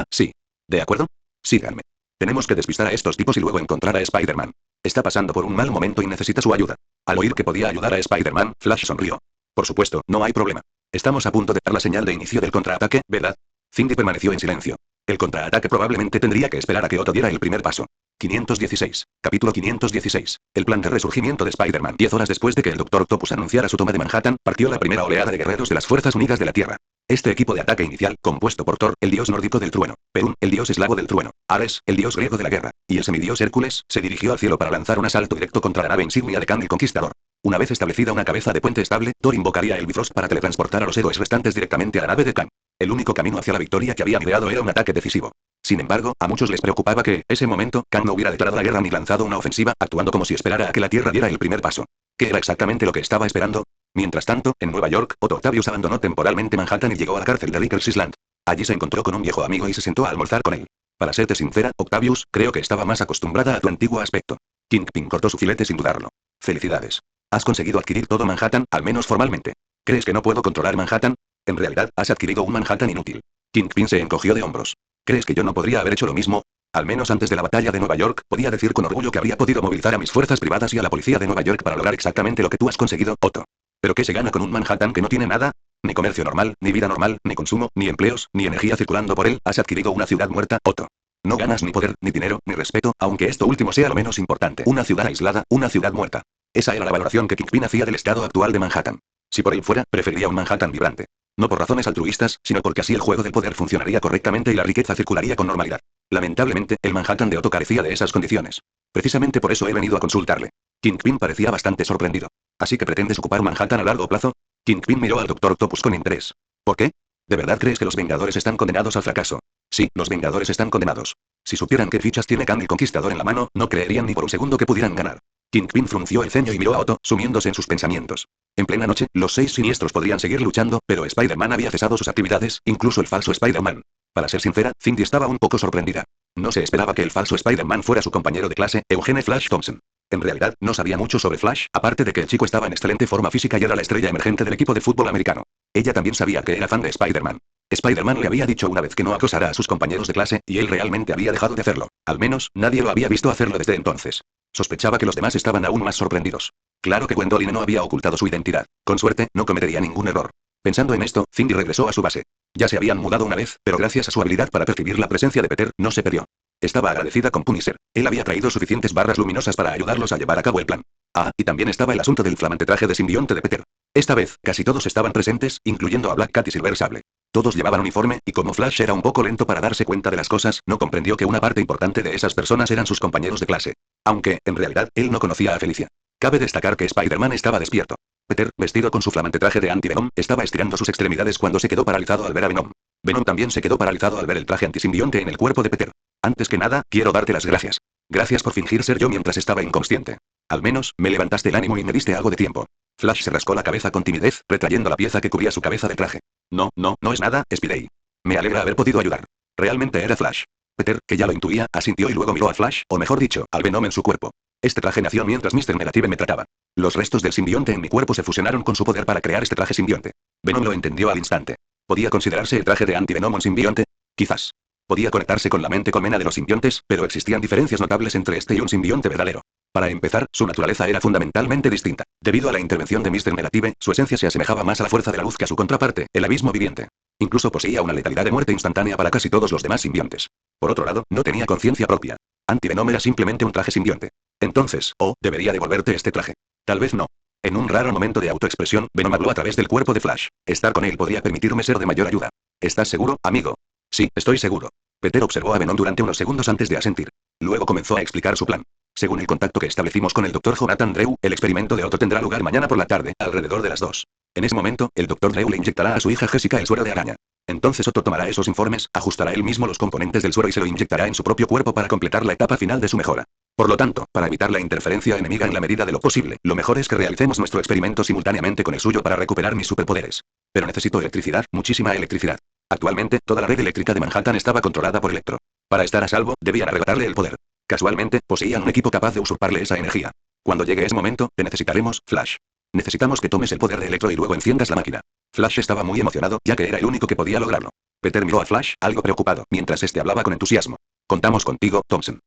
Sí. ¿De acuerdo? Síganme. Tenemos que despistar a estos tipos y luego encontrar a Spider-Man. Está pasando por un mal momento y necesita su ayuda. Al oír que podía ayudar a Spider-Man, Flash sonrió. Por supuesto, no hay problema. Estamos a punto de dar la señal de inicio del contraataque, ¿verdad? Cindy permaneció en silencio. El contraataque probablemente tendría que esperar a que Otto diera el primer paso. 516. Capítulo 516. El plan de resurgimiento de Spider-Man. 10 horas después de que el Dr. Octopus anunciara su toma de Manhattan, partió la primera oleada de guerreros de las Fuerzas Unidas de la Tierra. Este equipo de ataque inicial, compuesto por Thor, el dios nórdico del trueno, Perun, el dios eslavo del trueno, Ares, el dios griego de la guerra, y el semidios Hércules, se dirigió al cielo para lanzar un asalto directo contra la nave insignia de Kang el Conquistador. Una vez establecida una cabeza de puente estable, Thor invocaría el Bifrost para teletransportar a los héroes restantes directamente a la nave de Kang. El único camino hacia la victoria que habían ideado era un ataque decisivo. Sin embargo, a muchos les preocupaba que, ese momento, Kang no hubiera declarado la guerra ni lanzado una ofensiva, actuando como si esperara a que la Tierra diera el primer paso. ¿Qué era exactamente lo que estaba esperando? Mientras tanto, en Nueva York, Otto Octavius abandonó temporalmente Manhattan y llegó a la cárcel de Rikers Island. Allí se encontró con un viejo amigo y se sentó a almorzar con él. Para serte sincera, Octavius, creo que estaba más acostumbrada a tu antiguo aspecto. Kingpin cortó su filete sin dudarlo. Felicidades. Has conseguido adquirir todo Manhattan, al menos formalmente. ¿Crees que no puedo controlar Manhattan? En realidad, has adquirido un Manhattan inútil. Kingpin se encogió de hombros. ¿Crees que yo no podría haber hecho lo mismo? Al menos antes de la batalla de Nueva York, podía decir con orgullo que habría podido movilizar a mis fuerzas privadas y a la policía de Nueva York para lograr exactamente lo que tú has conseguido, Otto. ¿Pero qué se gana con un Manhattan que no tiene nada? Ni comercio normal, ni vida normal, ni consumo, ni empleos, ni energía circulando por él. Has adquirido una ciudad muerta, Otto. No ganas ni poder, ni dinero, ni respeto, aunque esto último sea lo menos importante. Una ciudad aislada, una ciudad muerta. Esa era la valoración que Kingpin hacía del estado actual de Manhattan. Si por él fuera, preferiría un Manhattan vibrante. No por razones altruistas, sino porque así el juego del poder funcionaría correctamente y la riqueza circularía con normalidad. Lamentablemente, el Manhattan de Otto carecía de esas condiciones. Precisamente por eso he venido a consultarle. Kingpin parecía bastante sorprendido. ¿Así que pretendes ocupar Manhattan a largo plazo? Kingpin miró al Dr. Octopus con interés. ¿Por qué? ¿De verdad crees que los Vengadores están condenados al fracaso? Sí, los Vengadores están condenados. Si supieran qué fichas tiene Kang el Conquistador en la mano, no creerían ni por un segundo que pudieran ganar. Kingpin frunció el ceño y miró a Otto, sumiéndose en sus pensamientos. En plena noche, los 6 siniestros podrían seguir luchando, pero Spider-Man había cesado sus actividades, incluso el falso Spider-Man. Para ser sincera, Cindy estaba un poco sorprendida. No se esperaba que el falso Spider-Man fuera su compañero de clase, Eugene Flash Thompson. En realidad, no sabía mucho sobre Flash, aparte de que el chico estaba en excelente forma física y era la estrella emergente del equipo de fútbol americano. Ella también sabía que era fan de Spider-Man. Spider-Man le había dicho una vez que no acosara a sus compañeros de clase, y él realmente había dejado de hacerlo. Al menos, nadie lo había visto hacerlo desde entonces. Sospechaba que los demás estaban aún más sorprendidos. Claro que Gwendoline no había ocultado su identidad. Con suerte, no cometería ningún error. Pensando en esto, Cindy regresó a su base. Ya se habían mudado una vez, pero gracias a su habilidad para percibir la presencia de Peter, no se perdió. Estaba agradecida con Punisher. Él había traído suficientes barras luminosas para ayudarlos a llevar a cabo el plan. Ah, y también estaba el asunto del flamante traje de simbionte de Peter. Esta vez, casi todos estaban presentes, incluyendo a Black Cat y Silver Sable. Todos llevaban uniforme, y como Flash era un poco lento para darse cuenta de las cosas, no comprendió que una parte importante de esas personas eran sus compañeros de clase. Aunque, en realidad, él no conocía a Felicia. Cabe destacar que Spider-Man estaba despierto. Peter, vestido con su flamante traje de anti-Venom, estaba estirando sus extremidades cuando se quedó paralizado al ver a Venom. Venom también se quedó paralizado al ver el traje antisimbionte en el cuerpo de Peter. Antes que nada, quiero darte las gracias. Gracias por fingir ser yo mientras estaba inconsciente. Al menos, me levantaste el ánimo y me diste algo de tiempo. Flash se rascó la cabeza con timidez, retrayendo la pieza que cubría su cabeza del traje. No es nada, Spidey. Me alegra haber podido ayudar. Realmente era Flash. Peter, que ya lo intuía, asintió y luego miró a Flash, o mejor dicho, al Venom en su cuerpo. Este traje nació mientras Mr. Negative me trataba. Los restos del simbionte en mi cuerpo se fusionaron con su poder para crear este traje simbionte. Venom lo entendió al instante. ¿Podía considerarse el traje de anti-Venom un simbionte? Quizás. Podía conectarse con la mente colmena de los simbiontes, pero existían diferencias notables entre este y un simbionte verdadero. Para empezar, su naturaleza era fundamentalmente distinta. Debido a la intervención de Mr. Negative, su esencia se asemejaba más a la fuerza de la luz que a su contraparte, el abismo viviente. Incluso poseía una letalidad de muerte instantánea para casi todos los demás simbiontes. Por otro lado, no tenía conciencia propia. Anti-Venom era simplemente un traje simbionte. Entonces, debería devolverte este traje. Tal vez no. En un raro momento de autoexpresión, Venom habló a través del cuerpo de Flash. Estar con él podría permitirme ser de mayor ayuda. ¿Estás seguro, amigo? Sí, estoy seguro. Peter observó a Venom durante unos segundos antes de asentir. Luego comenzó a explicar su plan. Según el contacto que establecimos con el Dr. Jonathan Drew, el experimento de Otto tendrá lugar mañana por la tarde, alrededor de las 2. En ese momento, el Dr. Drew le inyectará a su hija Jessica el suero de araña. Entonces Otto tomará esos informes, ajustará él mismo los componentes del suero y se lo inyectará en su propio cuerpo para completar la etapa final de su mejora. Por lo tanto, para evitar la interferencia enemiga en la medida de lo posible, lo mejor es que realicemos nuestro experimento simultáneamente con el suyo para recuperar mis superpoderes. Pero necesito electricidad, muchísima electricidad. Actualmente, toda la red eléctrica de Manhattan estaba controlada por Electro. Para estar a salvo, debían arrebatarle el poder. Casualmente, poseían un equipo capaz de usurparle esa energía. Cuando llegue ese momento, te necesitaremos, Flash. Necesitamos que tomes el poder de Electro y luego enciendas la máquina. Flash estaba muy emocionado, ya que era el único que podía lograrlo. Peter miró a Flash, algo preocupado, mientras este hablaba con entusiasmo. Contamos contigo, Thompson.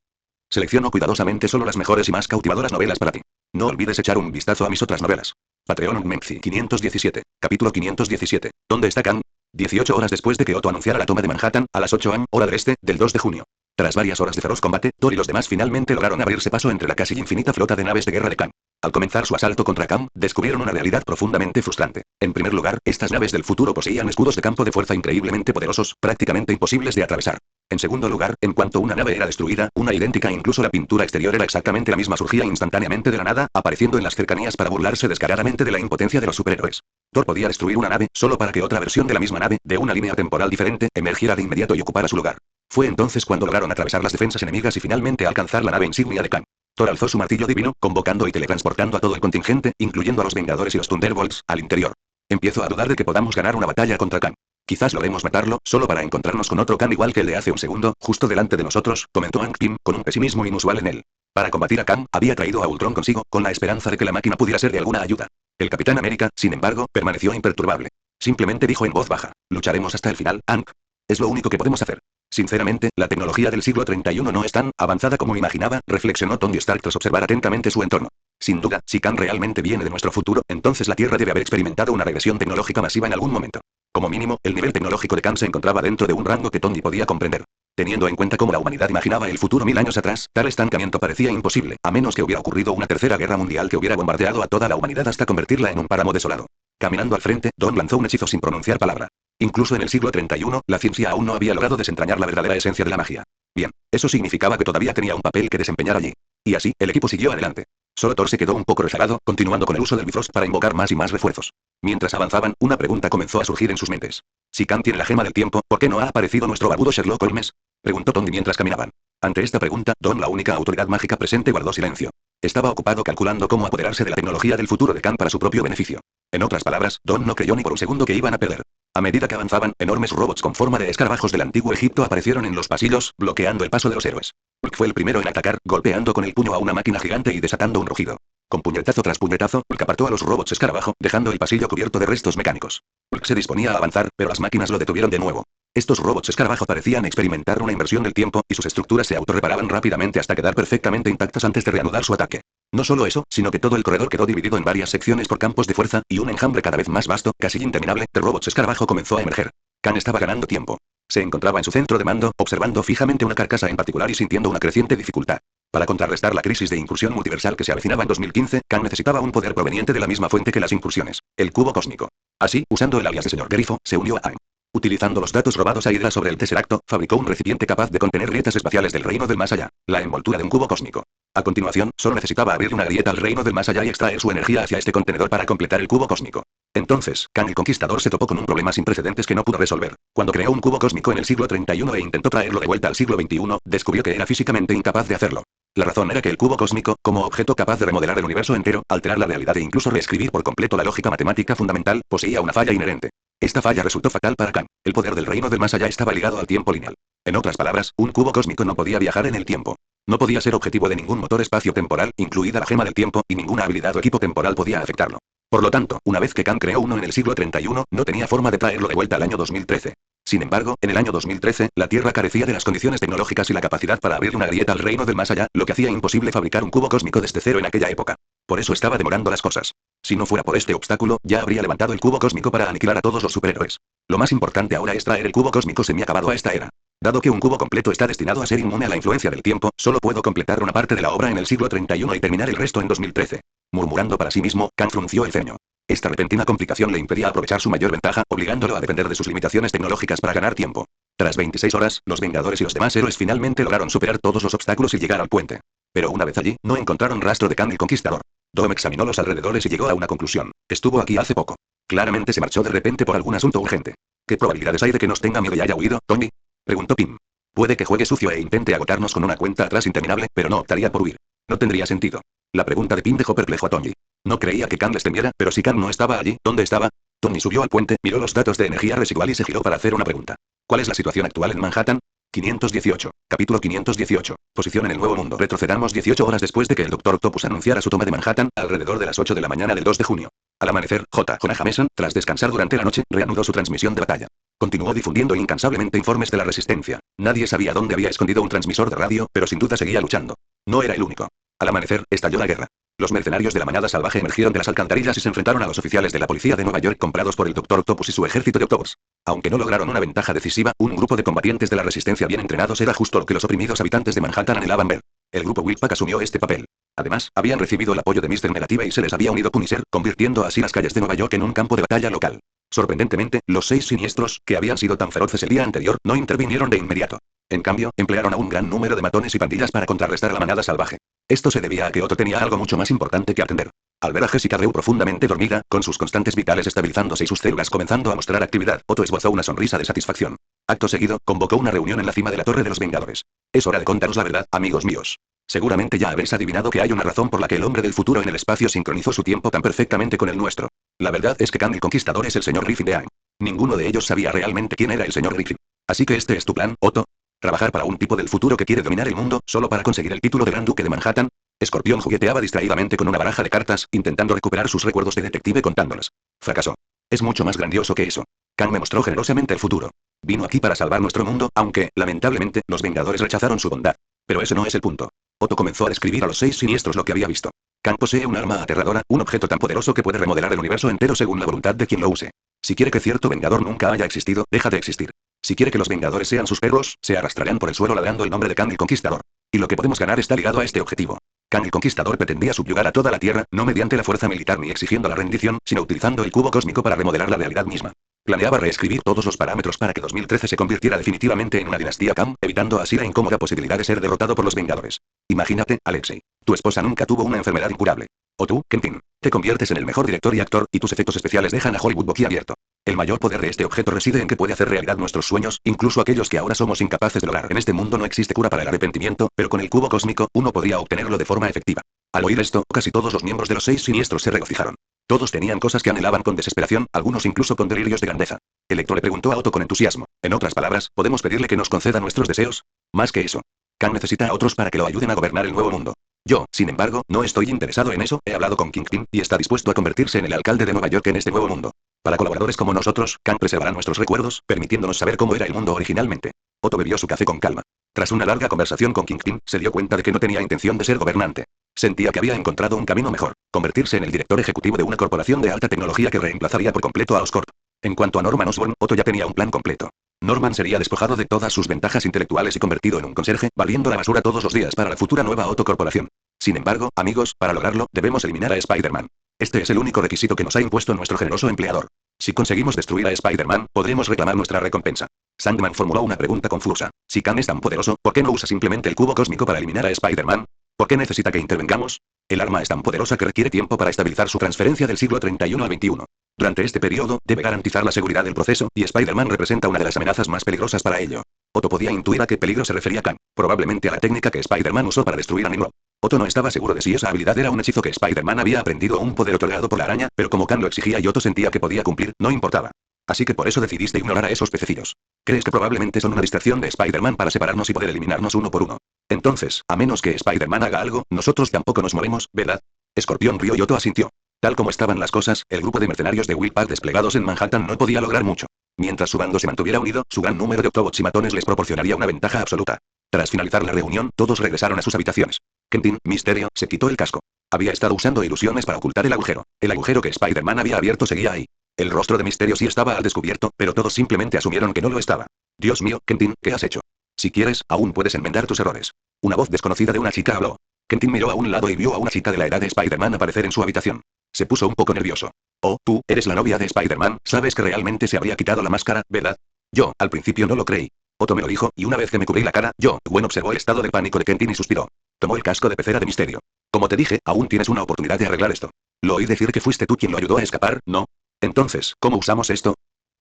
Selecciono cuidadosamente solo las mejores y más cautivadoras novelas para ti. No olvides echar un vistazo a mis otras novelas. Patreon Menzi 517, capítulo 517. ¿Dónde está Kang? 18 horas después de que Otto anunciara la toma de Manhattan, a las 8 am, hora del este, del 2 de junio. Tras varias horas de feroz combate, Thor y los demás finalmente lograron abrirse paso entre la casi infinita flota de naves de guerra de Kang. Al comenzar su asalto contra Kang, descubrieron una realidad profundamente frustrante. En primer lugar, estas naves del futuro poseían escudos de campo de fuerza increíblemente poderosos, prácticamente imposibles de atravesar. En segundo lugar, en cuanto una nave era destruida, una idéntica e incluso la pintura exterior era exactamente la misma surgía instantáneamente de la nada, apareciendo en las cercanías para burlarse descaradamente de la impotencia de los superhéroes. Thor podía destruir una nave, solo para que otra versión de la misma nave, de una línea temporal diferente, emergiera de inmediato y ocupara su lugar. Fue entonces cuando lograron atravesar las defensas enemigas y finalmente alcanzar la nave insignia de Kang. Thor alzó su martillo divino, convocando y teletransportando a todo el contingente, incluyendo a los Vengadores y los Thunderbolts, al interior. Empiezo a dudar de que podamos ganar una batalla contra Kang. Quizás logremos matarlo, solo para encontrarnos con otro Kang igual que el de hace un segundo, justo delante de nosotros, comentó Hank Pym, con un pesimismo inusual en él. Para combatir a Kang, había traído a Ultron consigo, con la esperanza de que la máquina pudiera ser de alguna ayuda. El Capitán América, sin embargo, permaneció imperturbable. Simplemente dijo en voz baja, lucharemos hasta el final, Hank. Es lo único que podemos hacer. Sinceramente, la tecnología del siglo 31 no es tan avanzada como imaginaba, reflexionó Tony Stark tras observar atentamente su entorno. Sin duda, si Kang realmente viene de nuestro futuro, entonces la Tierra debe haber experimentado una regresión tecnológica masiva en algún momento. Como mínimo, el nivel tecnológico de Kang se encontraba dentro de un rango que Tony podía comprender. Teniendo en cuenta cómo la humanidad imaginaba el futuro 1000 años atrás, tal estancamiento parecía imposible, a menos que hubiera ocurrido una tercera guerra mundial que hubiera bombardeado a toda la humanidad hasta convertirla en un páramo desolado. Caminando al frente, Don lanzó un hechizo sin pronunciar palabra. Incluso en el siglo 31, la ciencia aún no había logrado desentrañar la verdadera esencia de la magia. Bien, eso significaba que todavía tenía un papel que desempeñar allí. Y así, el equipo siguió adelante. Solo Thor se quedó un poco rezagado, continuando con el uso del Bifrost para invocar más y más refuerzos. Mientras avanzaban, una pregunta comenzó a surgir en sus mentes. Si Kang tiene la gema del tiempo, ¿por qué no ha aparecido nuestro barbudo Sherlock Holmes? Preguntó Tony mientras caminaban. Ante esta pregunta, Don, la única autoridad mágica presente, guardó silencio. Estaba ocupado calculando cómo apoderarse de la tecnología del futuro de Kang para su propio beneficio. En otras palabras, Don no creyó ni por un segundo que iban a perder. A medida que avanzaban, enormes robots con forma de escarabajos del antiguo Egipto aparecieron en los pasillos, bloqueando el paso de los héroes. Hulk fue el primero en atacar, golpeando con el puño a una máquina gigante y desatando un rugido. Con puñetazo tras puñetazo, Hulk apartó a los robots escarabajo, dejando el pasillo cubierto de restos mecánicos. Hulk se disponía a avanzar, pero las máquinas lo detuvieron de nuevo. Estos robots escarabajo parecían experimentar una inversión del tiempo, y sus estructuras se autorreparaban rápidamente hasta quedar perfectamente intactas antes de reanudar su ataque. No solo eso, sino que todo el corredor quedó dividido en varias secciones por campos de fuerza, y un enjambre cada vez más vasto, casi interminable, de robots escarabajo comenzó a emerger. Kang estaba ganando tiempo. Se encontraba en su centro de mando, observando fijamente una carcasa en particular y sintiendo una creciente dificultad. Para contrarrestar la crisis de incursión multiversal que se avecinaba en 2015, Kang necesitaba un poder proveniente de la misma fuente que las incursiones, el cubo cósmico. Así, usando el alias de Señor Grifo, se unió a Aang. Utilizando los datos robados a Hydra sobre el Tesseracto, fabricó un recipiente capaz de contener grietas espaciales del reino del más allá, la envoltura de un cubo cósmico. A continuación, solo necesitaba abrir una grieta al reino del más allá y extraer su energía hacia este contenedor para completar el cubo cósmico. Entonces, Kang el Conquistador se topó con un problema sin precedentes que no pudo resolver. Cuando creó un cubo cósmico en el siglo 31 e intentó traerlo de vuelta al siglo 21, descubrió que era físicamente incapaz de hacerlo. La razón era que el cubo cósmico, como objeto capaz de remodelar el universo entero, alterar la realidad e incluso reescribir por completo la lógica matemática fundamental, poseía una falla inherente. Esta falla resultó fatal para Kang. El poder del reino del más allá estaba ligado al tiempo lineal. En otras palabras, un cubo cósmico no podía viajar en el tiempo. No podía ser objetivo de ningún motor espacio-temporal, incluida la gema del tiempo, y ninguna habilidad o equipo temporal podía afectarlo. Por lo tanto, una vez que Kang creó uno en el siglo 31, no tenía forma de traerlo de vuelta al año 2013. Sin embargo, en el año 2013, la Tierra carecía de las condiciones tecnológicas y la capacidad para abrir una grieta al reino del más allá, lo que hacía imposible fabricar un cubo cósmico desde cero en aquella época. Por eso estaba demorando las cosas. Si no fuera por este obstáculo, ya habría levantado el cubo cósmico para aniquilar a todos los superhéroes. Lo más importante ahora es traer el cubo cósmico semi-acabado a esta era. Dado que un cubo completo está destinado a ser inmune a la influencia del tiempo, solo puedo completar una parte de la obra en el siglo 31 y terminar el resto en 2013. Murmurando para sí mismo, Kang frunció el ceño. Esta repentina complicación le impedía aprovechar su mayor ventaja, obligándolo a depender de sus limitaciones tecnológicas para ganar tiempo. Tras 26 horas, los Vengadores y los demás héroes finalmente lograron superar todos los obstáculos y llegar al puente. Pero una vez allí, no encontraron rastro de Kang el Conquistador. Dom examinó los alrededores y llegó a una conclusión. Estuvo aquí hace poco. Claramente se marchó de repente por algún asunto urgente. ¿Qué probabilidades hay de que nos tenga miedo y haya huido, Tony? Preguntó Pym. Puede que juegue sucio e intente agotarnos con una cuenta atrás interminable, pero no optaría por huir. No tendría sentido. La pregunta de Pym dejó perplejo a Tony. No creía que Kang les temiera, pero si Kang no estaba allí, ¿dónde estaba? Tony subió al puente, miró los datos de energía residual y se giró para hacer una pregunta. ¿Cuál es la situación actual en Manhattan? 518. Capítulo 518. Posición en el Nuevo Mundo. Retrocedamos 18 horas después de que el Dr. Octopus anunciara su toma de Manhattan, alrededor de las 8 de la mañana del 2 de junio. Al amanecer, J. Jonah Jameson, tras descansar durante la noche, reanudó su transmisión de batalla. Continuó difundiendo incansablemente informes de la resistencia. Nadie sabía dónde había escondido un transmisor de radio, pero sin duda seguía luchando. No era el único. Al amanecer, estalló la guerra. Los mercenarios de la manada salvaje emergieron de las alcantarillas y se enfrentaron a los oficiales de la policía de Nueva York comprados por el Dr. Octopus y su ejército de Octopus. Aunque no lograron una ventaja decisiva, un grupo de combatientes de la resistencia bien entrenados era justo lo que los oprimidos habitantes de Manhattan anhelaban ver. El grupo Wolfpack asumió este papel. Además, habían recibido el apoyo de Mr. Negative y se les había unido Punisher, convirtiendo así las calles de Nueva York en un campo de batalla local. Sorprendentemente, los 6 siniestros, que habían sido tan feroces el día anterior, no intervinieron de inmediato. En cambio, emplearon a un gran número de matones y pandillas para contrarrestar a la manada salvaje. Esto se debía a que Otto tenía algo mucho más importante que atender. Al ver a Jessica Drew profundamente dormida, con sus constantes vitales estabilizándose y sus células comenzando a mostrar actividad, Otto esbozó una sonrisa de satisfacción. Acto seguido, convocó una reunión en la cima de la Torre de los Vengadores. Es hora de contaros la verdad, amigos míos. Seguramente ya habéis adivinado que hay una razón por la que el hombre del futuro en el espacio sincronizó su tiempo tan perfectamente con el nuestro. La verdad es que Kang el Conquistador es el señor Griffin de Aang. Ninguno de ellos sabía realmente quién era el señor Griffin. Así que este es tu plan, Otto. ¿Trabajar para un tipo del futuro que quiere dominar el mundo, solo para conseguir el título de Gran Duque de Manhattan? Escorpión jugueteaba distraídamente con una baraja de cartas, intentando recuperar sus recuerdos de detective contándolas. Fracasó. Es mucho más grandioso que eso. Kang me mostró generosamente el futuro. Vino aquí para salvar nuestro mundo, aunque, lamentablemente, los Vengadores rechazaron su bondad. Pero ese no es el punto. Otto comenzó a describir a los 6 siniestros lo que había visto. Kang posee un arma aterradora, un objeto tan poderoso que puede remodelar el universo entero según la voluntad de quien lo use. Si quiere que cierto Vengador nunca haya existido, deja de existir. Si quiere que los Vengadores sean sus perros, se arrastrarán por el suelo ladrando el nombre de Kang el Conquistador. Y lo que podemos ganar está ligado a este objetivo. Kang el Conquistador pretendía subyugar a toda la Tierra, no mediante la fuerza militar ni exigiendo la rendición, sino utilizando el cubo cósmico para remodelar la realidad misma. Planeaba reescribir todos los parámetros para que 2013 se convirtiera definitivamente en una dinastía Kang, evitando así la incómoda posibilidad de ser derrotado por los Vengadores. Imagínate, Alexei. Tu esposa nunca tuvo una enfermedad incurable. O tú, Quentin. Te conviertes en el mejor director y actor, y tus efectos especiales dejan a Hollywood boquiabierto. El mayor poder de este objeto reside en que puede hacer realidad nuestros sueños, incluso aquellos que ahora somos incapaces de lograr. En este mundo no existe cura para el arrepentimiento, pero con el cubo cósmico, uno podría obtenerlo de forma efectiva. Al oír esto, casi todos los miembros de los 6 siniestros se regocijaron. Todos tenían cosas que anhelaban con desesperación, algunos incluso con delirios de grandeza. Electro le preguntó a Otto con entusiasmo. En otras palabras, ¿podemos pedirle que nos conceda nuestros deseos? Más que eso. Kang necesita a otros para que lo ayuden a gobernar el nuevo mundo. Yo, sin embargo, no estoy interesado en eso, he hablado con Kingpin, y está dispuesto a convertirse en el alcalde de Nueva York en este nuevo mundo. Para colaboradores como nosotros, Kang preservará nuestros recuerdos, permitiéndonos saber cómo era el mundo originalmente. Otto bebió su café con calma. Tras una larga conversación con Kingpin, se dio cuenta de que no tenía intención de ser gobernante. Sentía que había encontrado un camino mejor, convertirse en el director ejecutivo de una corporación de alta tecnología que reemplazaría por completo a Oscorp. En cuanto a Norman Osborn, Otto ya tenía un plan completo. Norman sería despojado de todas sus ventajas intelectuales y convertido en un conserje, barriendo la basura todos los días para la futura nueva Otto Corporación. Sin embargo, amigos, para lograrlo, debemos eliminar a Spider-Man. Este es el único requisito que nos ha impuesto nuestro generoso empleador. Si conseguimos destruir a Spider-Man, podremos reclamar nuestra recompensa. Sandman formuló una pregunta confusa. Si Kang es tan poderoso, ¿por qué no usa simplemente el cubo cósmico para eliminar a Spider-Man? ¿Por qué necesita que intervengamos? El arma es tan poderosa que requiere tiempo para estabilizar su transferencia del siglo 31 al 21. Durante este periodo, debe garantizar la seguridad del proceso, y Spider-Man representa una de las amenazas más peligrosas para ello. Otto podía intuir a qué peligro se refería Kang, probablemente a la técnica que Spider-Man usó para destruir a Nimrod. Otto no estaba seguro de si esa habilidad era un hechizo que Spider-Man había aprendido o un poder otorgado por la araña, pero como Kang lo exigía y Otto sentía que podía cumplir, no importaba. Así que por eso decidiste ignorar a esos pececillos. ¿Crees que probablemente son una distracción de Spider-Man para separarnos y poder eliminarnos uno por uno? Entonces, a menos que Spider-Man haga algo, nosotros tampoco nos movemos, ¿verdad? Escorpión rió y Otto asintió. Tal como estaban las cosas, el grupo de mercenarios de Will Park desplegados en Manhattan no podía lograr mucho. Mientras su bando se mantuviera unido, su gran número de Autobots y matones les proporcionaría una ventaja absoluta. Tras finalizar la reunión, todos regresaron a sus habitaciones. Quentin, Misterio, se quitó el casco. Había estado usando ilusiones para ocultar el agujero. El agujero que Spider-Man había abierto seguía ahí. El rostro de Misterio sí estaba al descubierto, pero todos simplemente asumieron que no lo estaba. Dios mío, Quentin, ¿qué has hecho? Si quieres, aún puedes enmendar tus errores. Una voz desconocida de una chica habló. Quentin miró a un lado y vio a una chica de la edad de Spider-Man aparecer en su habitación. Se puso un poco nervioso. Oh, tú, eres la novia de Spider-Man, sabes que realmente se habría quitado la máscara, ¿verdad? Yo, al principio no lo creí. Otto me lo dijo, y una vez que me cubrí la cara, Gwen observó el estado de pánico de Quentin y suspiró. Tomó el casco de pecera de Misterio. Como te dije, aún tienes una oportunidad de arreglar esto. Lo oí decir que fuiste tú quien lo ayudó a escapar, ¿no? Entonces, ¿cómo usamos esto?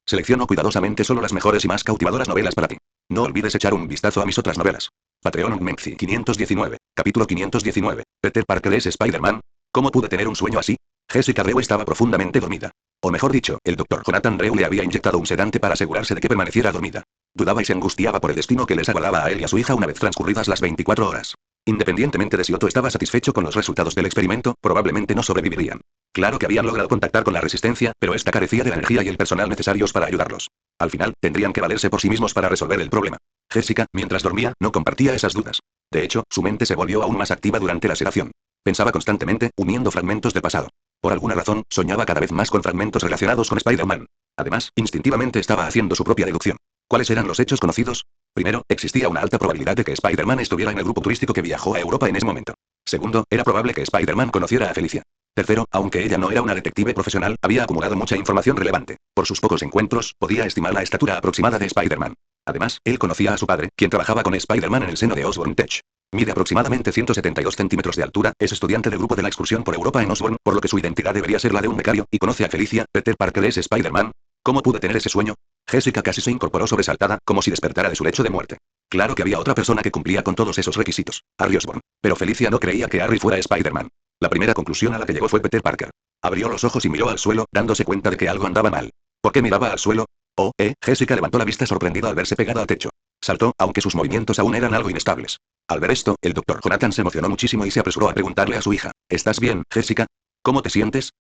Selecciono cuidadosamente solo las mejores y más cautivadoras novelas para ti. No olvides echar un vistazo a mis otras novelas. Patreon Menzi 519. Capítulo 519. Peter Parker es Spider-Man. ¿Cómo pude tener un sueño así? Jessica Drew estaba profundamente dormida. O mejor dicho, el Dr. Jonathan Drew le había inyectado un sedante para asegurarse de que permaneciera dormida. Dudaba y se angustiaba por el destino que les aguardaba a él y a su hija una vez transcurridas las 24 horas. Independientemente de si Otto estaba satisfecho con los resultados del experimento, probablemente no sobrevivirían. Claro que habían logrado contactar con la resistencia, pero esta carecía de la energía y el personal necesarios para ayudarlos. Al final, tendrían que valerse por sí mismos para resolver el problema. Jessica, mientras dormía, no compartía esas dudas. De hecho, su mente se volvió aún más activa durante la sedación. Pensaba constantemente, uniendo fragmentos del pasado. Por alguna razón, soñaba cada vez más con fragmentos relacionados con Spider-Man. Además, instintivamente estaba haciendo su propia deducción. ¿Cuáles eran los hechos conocidos? Primero, existía una alta probabilidad de que Spider-Man estuviera en el grupo turístico que viajó a Europa en ese momento. Segundo, era probable que Spider-Man conociera a Felicia. Tercero, aunque ella no era una detective profesional, había acumulado mucha información relevante. Por sus pocos encuentros, podía estimar la estatura aproximada de Spider-Man. Además, él conocía a su padre, quien trabajaba con Spider-Man en el seno de Osborn Tech. Mide aproximadamente 172 centímetros de altura, es estudiante del grupo de la excursión por Europa en Osborn, por lo que su identidad debería ser la de un becario, y conoce a Felicia. Peter Parker es Spider-Man. ¿Cómo pude tener ese sueño? Jessica casi se incorporó sobresaltada, como si despertara de su lecho de muerte. Claro que había otra persona que cumplía con todos esos requisitos, Harry Osborn. Pero Felicia no creía que Harry fuera Spider-Man. La primera conclusión a la que llegó fue Peter Parker. Abrió los ojos y miró al suelo, dándose cuenta de que algo andaba mal. ¿Por qué miraba al suelo? Jessica levantó la vista sorprendida al verse pegada al techo. Saltó, aunque sus movimientos aún eran algo inestables. Al ver esto, el Dr. Jonathan se emocionó muchísimo y se apresuró a preguntarle a su hija. ¿Estás bien, Jessica? ¿Cómo te sientes?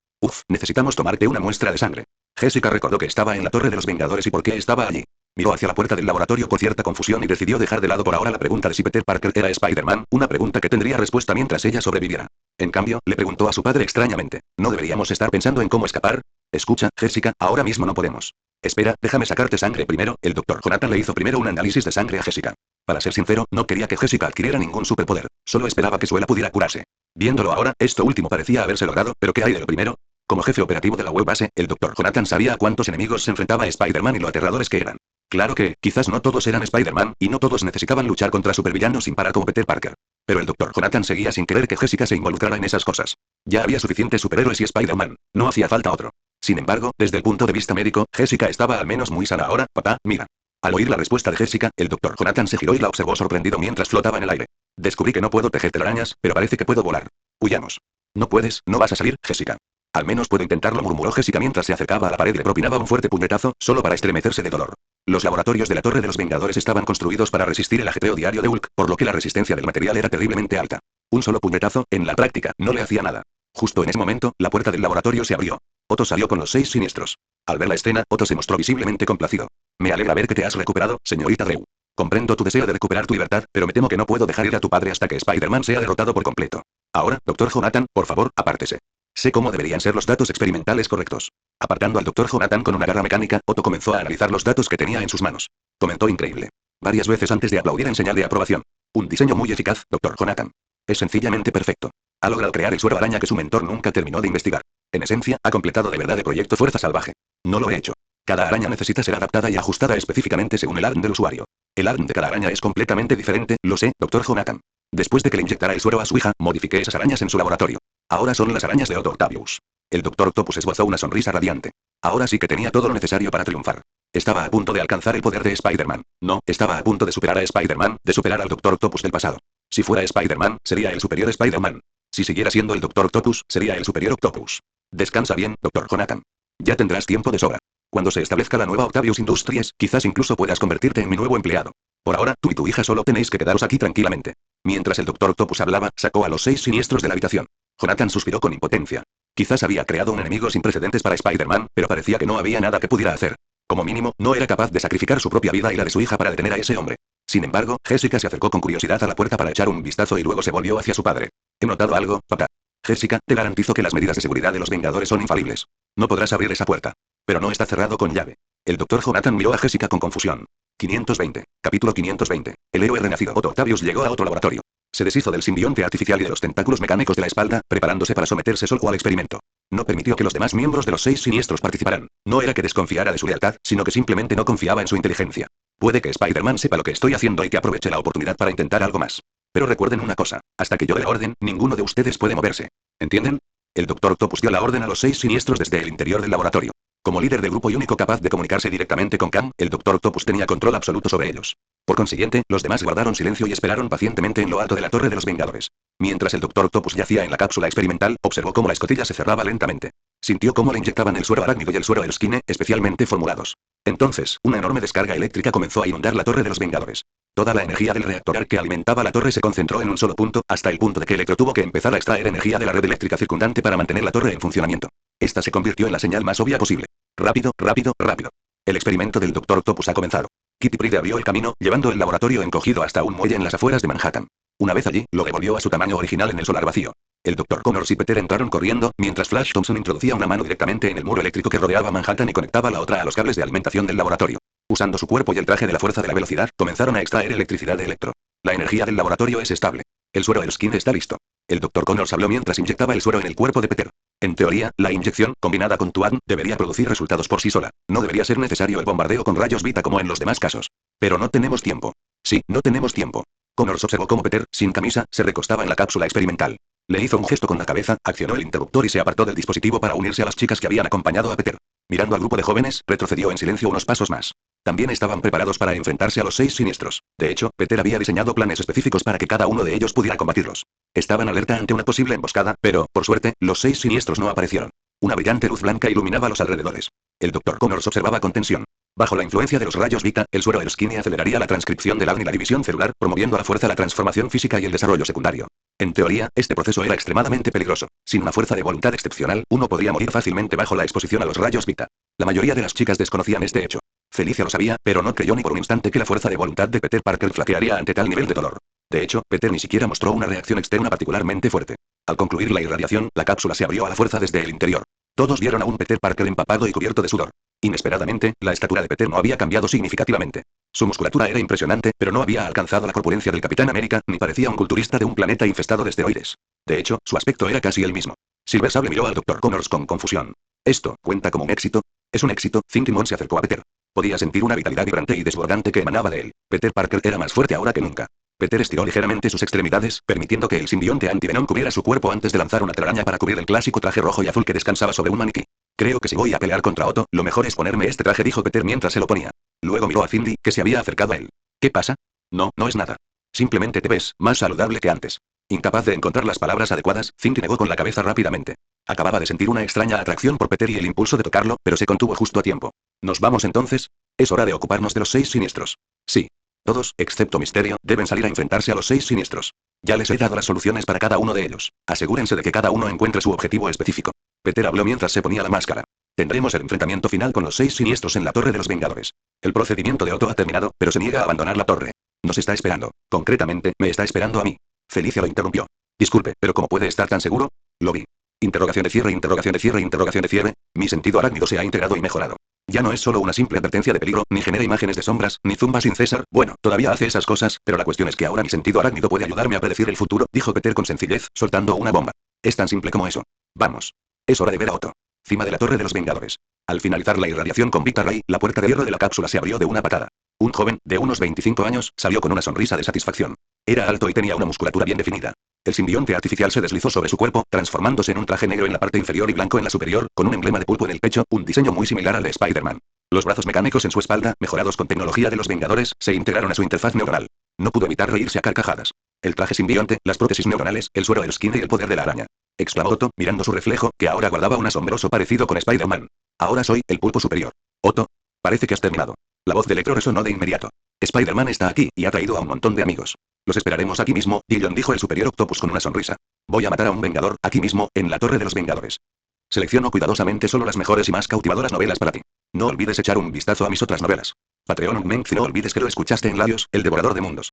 Necesitamos tomarte una muestra de sangre. Jessica recordó que estaba en la Torre de los Vengadores y por qué estaba allí. Miró hacia la puerta del laboratorio con cierta confusión y decidió dejar de lado por ahora la pregunta de si Peter Parker era Spider-Man, una pregunta que tendría respuesta mientras ella sobreviviera. En cambio, le preguntó a su padre extrañamente, ¿no deberíamos estar pensando en cómo escapar? Escucha, Jessica, ahora mismo no podemos. Espera, déjame sacarte sangre primero. El doctor Jonathan le hizo primero un análisis de sangre a Jessica. Para ser sincero, no quería que Jessica adquiriera ningún superpoder, solo esperaba que Suela pudiera curarse. Viéndolo ahora, esto último parecía haberse logrado, pero ¿qué hay de lo primero? Como jefe operativo de la web base, el doctor Jonathan sabía a cuántos enemigos se enfrentaba Spider-Man y lo aterradores que eran. Claro que, quizás no todos eran Spider-Man, y no todos necesitaban luchar contra supervillanos sin parar como Peter Parker. Pero el doctor Jonathan seguía sin querer que Jessica se involucrara en esas cosas. Ya había suficientes superhéroes y Spider-Man, no hacía falta otro. Sin embargo, desde el punto de vista médico, Jessica estaba al menos muy sana ahora. Papá, mira. Al oír la respuesta de Jessica, el doctor Jonathan se giró y la observó sorprendido mientras flotaba en el aire. Descubrí que no puedo tejer telarañas, pero parece que puedo volar. Huyamos. No puedes, no vas a salir, Jessica. Al menos puedo intentarlo, murmuró Jessica mientras se acercaba a la pared y le propinaba un fuerte puñetazo, solo para estremecerse de dolor. Los laboratorios de la Torre de los Vengadores estaban construidos para resistir el ajetreo diario de Hulk, por lo que la resistencia del material era terriblemente alta. Un solo puñetazo, en la práctica, no le hacía nada. Justo en ese momento, la puerta del laboratorio se abrió. Otto salió con los 6 siniestros. Al ver la escena, Otto se mostró visiblemente complacido. Me alegra ver que te has recuperado, señorita Drew. Comprendo tu deseo de recuperar tu libertad, pero me temo que no puedo dejar ir a tu padre hasta que Spider-Man sea derrotado por completo. Ahora, doctor Jonathan, por favor, apártese. Sé cómo deberían ser los datos experimentales correctos. Apartando al doctor Jonathan con una garra mecánica, Otto comenzó a analizar los datos que tenía en sus manos. Comentó increíble. Varias veces antes de aplaudir en señal de aprobación. Un diseño muy eficaz, doctor Jonathan. Es sencillamente perfecto. Ha logrado crear el suero araña que su mentor nunca terminó de investigar. En esencia, ha completado de verdad el proyecto Fuerza Salvaje. No lo he hecho. Cada araña necesita ser adaptada y ajustada específicamente según el ARN del usuario. El ARN de cada araña es completamente diferente, lo sé, doctor Jonathan. Después de que le inyectara el suero a su hija, modifiqué esas arañas en su laboratorio. Ahora son las arañas de Otto Octavius. El doctor Octopus esbozó una sonrisa radiante. Ahora sí que tenía todo lo necesario para triunfar. Estaba a punto de alcanzar el poder de Spider-Man. No, estaba a punto de superar a Spider-Man, de superar al doctor Octopus del pasado. Si fuera Spider-Man, sería el superior Spider-Man. Si siguiera siendo el doctor Octopus, sería el superior Octopus. Descansa bien, doctor Jonathan. Ya tendrás tiempo de sobra. Cuando se establezca la nueva Octavius Industries, quizás incluso puedas convertirte en mi nuevo empleado. Por ahora, tú y tu hija solo tenéis que quedaros aquí tranquilamente. Mientras el doctor Octopus hablaba, sacó a los 6 siniestros de la habitación. Jonathan suspiró con impotencia. Quizás había creado un enemigo sin precedentes para Spider-Man, pero parecía que no había nada que pudiera hacer. Como mínimo, no era capaz de sacrificar su propia vida y la de su hija para detener a ese hombre. Sin embargo, Jessica se acercó con curiosidad a la puerta para echar un vistazo y luego se volvió hacia su padre. ¿He notado algo, papá? Jessica, te garantizo que las medidas de seguridad de los Vengadores son infalibles. No podrás abrir esa puerta. Pero no está cerrado con llave. El doctor Jonathan miró a Jessica con confusión. 520. Capítulo 520. El héroe renacido Otto Octavius llegó a otro laboratorio. Se deshizo del simbionte artificial y de los tentáculos mecánicos de la espalda, preparándose para someterse solo al experimento. No permitió que los demás miembros de los 6 siniestros participaran. No era que desconfiara de su lealtad, sino que simplemente no confiaba en su inteligencia. Puede que Spider-Man sepa lo que estoy haciendo y que aproveche la oportunidad para intentar algo más. Pero recuerden una cosa, hasta que yo dé la orden, ninguno de ustedes puede moverse. ¿Entienden? El doctor Octopus dio la orden a los 6 siniestros desde el interior del laboratorio. Como líder del grupo y único capaz de comunicarse directamente con Kang, el doctor Octopus tenía control absoluto sobre ellos. Por consiguiente, los demás guardaron silencio y esperaron pacientemente en lo alto de la Torre de los Vengadores. Mientras el doctor Octopus yacía en la cápsula experimental, observó cómo la escotilla se cerraba lentamente. Sintió cómo le inyectaban el suero arácnido y el suero Erskine, especialmente formulados. Entonces, una enorme descarga eléctrica comenzó a inundar la Torre de los Vengadores. Toda la energía del reactor que alimentaba la torre se concentró en un solo punto, hasta el punto de que Electro tuvo que empezar a extraer energía de la red eléctrica circundante para mantener la torre en funcionamiento. Esta se convirtió en la señal más obvia posible. Rápido, rápido, rápido. El experimento del Dr. Octopus ha comenzado. Kitty Pryde abrió el camino, llevando el laboratorio encogido hasta un muelle en las afueras de Manhattan. Una vez allí, lo devolvió a su tamaño original en el solar vacío. El Dr. Connors y Peter entraron corriendo, mientras Flash Thompson introducía una mano directamente en el muro eléctrico que rodeaba Manhattan y conectaba la otra a los cables de alimentación del laboratorio. Usando su cuerpo y el traje de la fuerza de la velocidad, comenzaron a extraer electricidad de Electro. La energía del laboratorio es estable. El suero Erskine está listo. El Dr. Connors habló mientras inyectaba el suero en el cuerpo de Peter. En teoría, la inyección, combinada con Tuan, debería producir resultados por sí sola. No debería ser necesario el bombardeo con rayos Vita como en los demás casos. Pero no tenemos tiempo. Sí, no tenemos tiempo. Connors observó cómo Peter, sin camisa, se recostaba en la cápsula experimental. Le hizo un gesto con la cabeza, accionó el interruptor y se apartó del dispositivo para unirse a las chicas que habían acompañado a Peter. Mirando al grupo de jóvenes, retrocedió en silencio unos pasos más. También estaban preparados para enfrentarse a los 6 siniestros. De hecho, Peter había diseñado planes específicos para que cada uno de ellos pudiera combatirlos. Estaban alerta ante una posible emboscada, pero, por suerte, los 6 siniestros no aparecieron. Una brillante luz blanca iluminaba los alrededores. El Dr. Connors observaba con tensión. Bajo la influencia de los rayos Vita, el suero Erskine aceleraría la transcripción del ADN y la división celular, promoviendo a la fuerza la transformación física y el desarrollo secundario. En teoría, este proceso era extremadamente peligroso. Sin una fuerza de voluntad excepcional, uno podría morir fácilmente bajo la exposición a los rayos Vita. La mayoría de las chicas desconocían este hecho. Felicia lo sabía, pero no creyó ni por un instante que la fuerza de voluntad de Peter Parker flaquearía ante tal nivel de dolor. De hecho, Peter ni siquiera mostró una reacción externa particularmente fuerte. Al concluir la irradiación, la cápsula se abrió a la fuerza desde el interior. Todos vieron a un Peter Parker empapado y cubierto de sudor. Inesperadamente, la estatura de Peter no había cambiado significativamente. Su musculatura era impresionante, pero no había alcanzado la corpulencia del Capitán América, ni parecía un culturista de un planeta infestado de esteroides. De hecho, su aspecto era casi el mismo. Silver Sable miró al Dr. Connors con confusión. ¿Esto cuenta como un éxito? Es un éxito. Thinking se acercó a Peter. Podía sentir una vitalidad vibrante y desbordante que emanaba de él. Peter Parker era más fuerte ahora que nunca. Peter estiró ligeramente sus extremidades, permitiendo que el simbionte antivenom cubriera su cuerpo antes de lanzar una telaraña para cubrir el clásico traje rojo y azul que descansaba sobre un maniquí. Creo que si voy a pelear contra Otto, lo mejor es ponerme este traje, dijo Peter mientras se lo ponía. Luego miró a Cindy, que se había acercado a él. ¿Qué pasa? No, no es nada. Simplemente te ves más saludable que antes. Incapaz de encontrar las palabras adecuadas, Cindy negó con la cabeza rápidamente. Acababa de sentir una extraña atracción por Peter y el impulso de tocarlo, pero se contuvo justo a tiempo. ¿Nos vamos entonces? Es hora de ocuparnos de los 6 siniestros. Sí. Todos, excepto Misterio, deben salir a enfrentarse a los 6 siniestros. Ya les he dado las soluciones para cada uno de ellos. Asegúrense de que cada uno encuentre su objetivo específico. Peter habló mientras se ponía la máscara. Tendremos el enfrentamiento final con los 6 siniestros en la Torre de los Vengadores. El procedimiento de Otto ha terminado, pero se niega a abandonar la torre. Nos está esperando. Concretamente, me está esperando a mí. Felicia lo interrumpió. Disculpe, pero ¿cómo puede estar tan seguro? Lo vi. Interrogación de cierre, interrogación de cierre, interrogación de cierre. Mi sentido arácnido se ha integrado y mejorado. Ya no es solo una simple advertencia de peligro, ni genera imágenes de sombras, ni zumba sin cesar. Bueno, todavía hace esas cosas, pero la cuestión es que ahora mi sentido arácnido puede ayudarme a predecir el futuro, dijo Peter con sencillez, soltando una bomba. Es tan simple como eso. Vamos. Es hora de ver a Otto. Cima de la Torre de los Vengadores. Al finalizar la irradiación con Victor Ray, la puerta de hierro de la cápsula se abrió de una patada. Un joven, de unos 25 años, salió con una sonrisa de satisfacción. Era alto y tenía una musculatura bien definida. El simbionte artificial se deslizó sobre su cuerpo, transformándose en un traje negro en la parte inferior y blanco en la superior, con un emblema de pulpo en el pecho, un diseño muy similar al de Spider-Man. Los brazos mecánicos en su espalda, mejorados con tecnología de los Vengadores, se integraron a su interfaz neuronal. No pudo evitar reírse a carcajadas. El traje simbionte, las prótesis neuronales, el suero del skin y el poder de la araña. Exclamó Otto, mirando su reflejo, que ahora guardaba un asombroso parecido con Spider-Man. Ahora soy el pulpo superior. Otto, parece que has terminado. La voz de Electro resonó de inmediato. Spider-Man está aquí, y ha traído a un montón de amigos. Los esperaremos aquí mismo, Dillon, dijo el superior Octopus con una sonrisa. Voy a matar a un Vengador, aquí mismo, en la Torre de los Vengadores. Selecciono cuidadosamente solo las mejores y más cautivadoras novelas para ti. No olvides echar un vistazo a mis otras novelas. Patreon Unmenc, no olvides que lo escuchaste en labios, el devorador de mundos.